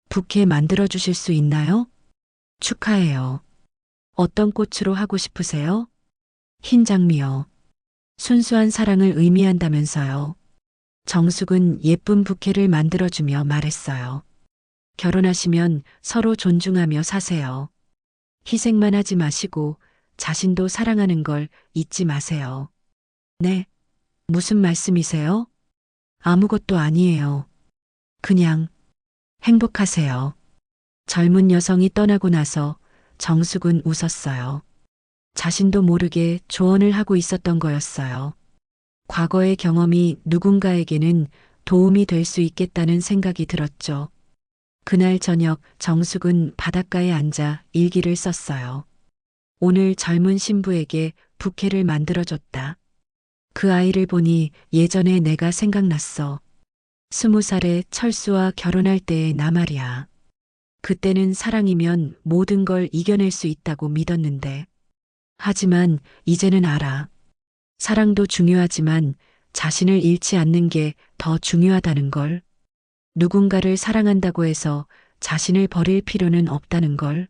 부케 만들어 주실 수 있나요? 축하해요. 어떤 꽃으로 하고 싶으세요? 흰 장미요. 순수한 사랑을 의미한다면서요. 정숙은 예쁜 부케를 만들어주며 말했어요. 결혼하시면 서로 존중하며 사세요. 희생만 하지 마시고 자신도 사랑하는 걸 잊지 마세요. 네, 무슨 말씀이세요? 아무것도 아니에요. 그냥 행복하세요. 젊은 여성이 떠나고 나서 정숙은 웃었어요. 자신도 모르게 조언을 하고 있었던 거였어요. 과거의 경험이 누군가에게는 도움이 될 수 있겠다는 생각이 들었죠. 그날 저녁 정숙은 바닷가에 앉아 일기를 썼어요. 오늘 젊은 신부에게 부케를 만들어줬다. 그 아이를 보니 예전에 내가 생각났어. 20살에 철수와 결혼할 때의 나 말이야. 그때는 사랑이면 모든 걸 이겨낼 수 있다고 믿었는데. 하지만 이제는 알아. 사랑도 중요하지만 자신을 잃지 않는 게 더 중요하다는 걸. 누군가를 사랑한다고 해서 자신을 버릴 필요는 없다는 걸.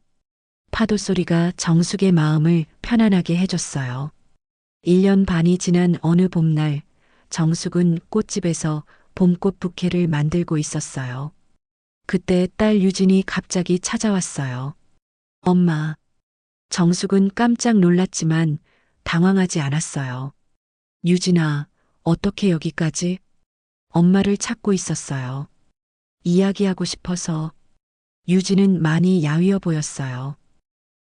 파도 소리가 정숙의 마음을 편안하게 해줬어요. 1년 반이 지난 어느 봄날, 정숙은 꽃집에서 봄꽃 부케를 만들고 있었어요. 그때 딸 유진이 갑자기 찾아왔어요. 엄마. 정숙은 깜짝 놀랐지만 당황하지 않았어요. 유진아, 어떻게 여기까지? 엄마를 찾고 있었어요. 이야기하고 싶어서. 유진은 많이 야위어 보였어요.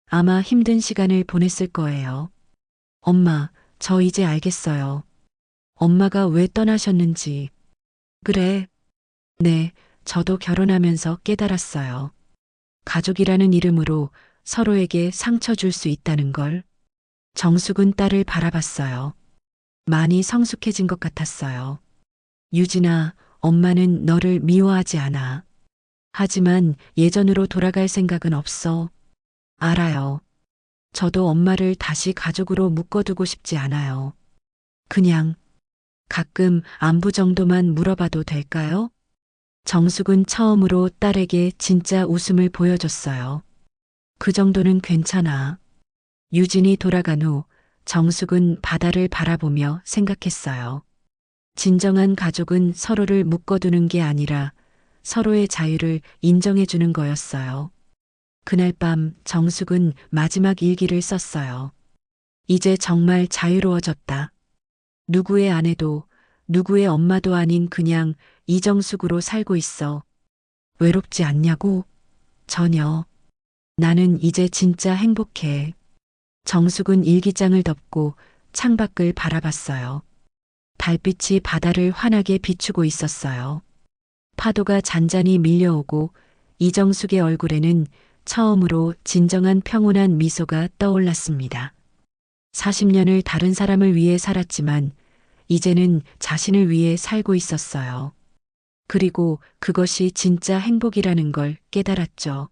아마 힘든 시간을 보냈을 거예요. 엄마, 저 이제 알겠어요. 엄마가 왜 떠나셨는지. 그래. 네, 저도 결혼하면서 깨달았어요. 가족이라는 이름으로 서로에게 상처 줄 수 있다는 걸. 정숙은 딸을 바라봤어요. 많이 성숙해진 것 같았어요. 유진아, 엄마는 너를 미워하지 않아. 하지만 예전으로 돌아갈 생각은 없어. 알아요. 저도 엄마를 다시 가족으로 묶어두고 싶지 않아요. 그냥 가끔 안부 정도만 물어봐도 될까요? 정숙은 처음으로 딸에게 진짜 웃음을 보여줬어요. 그 정도는 괜찮아. 유진이 돌아간 후 정숙은 바다를 바라보며 생각했어요. 진정한 가족은 서로를 묶어두는 게 아니라 서로의 자유를 인정해주는 거였어요. 그날 밤 정숙은 마지막 일기를 썼어요. 이제 정말 자유로워졌다. 누구의 아내도 누구의 엄마도 아닌 그냥 이정숙으로 살고 있어. 외롭지 않냐고? 전혀. 나는 이제 진짜 행복해. 정숙은 일기장을 덮고 창밖을 바라봤어요. 달빛이 바다를 환하게 비추고 있었어요. 파도가 잔잔히 밀려오고 이정숙의 얼굴에는 처음으로 진정한 평온한 미소가 떠올랐습니다. 40년을 다른 사람을 위해 살았지만 이제는 자신을 위해 살고 있었어요. 그리고 그것이 진짜 행복이라는 걸 깨달았죠.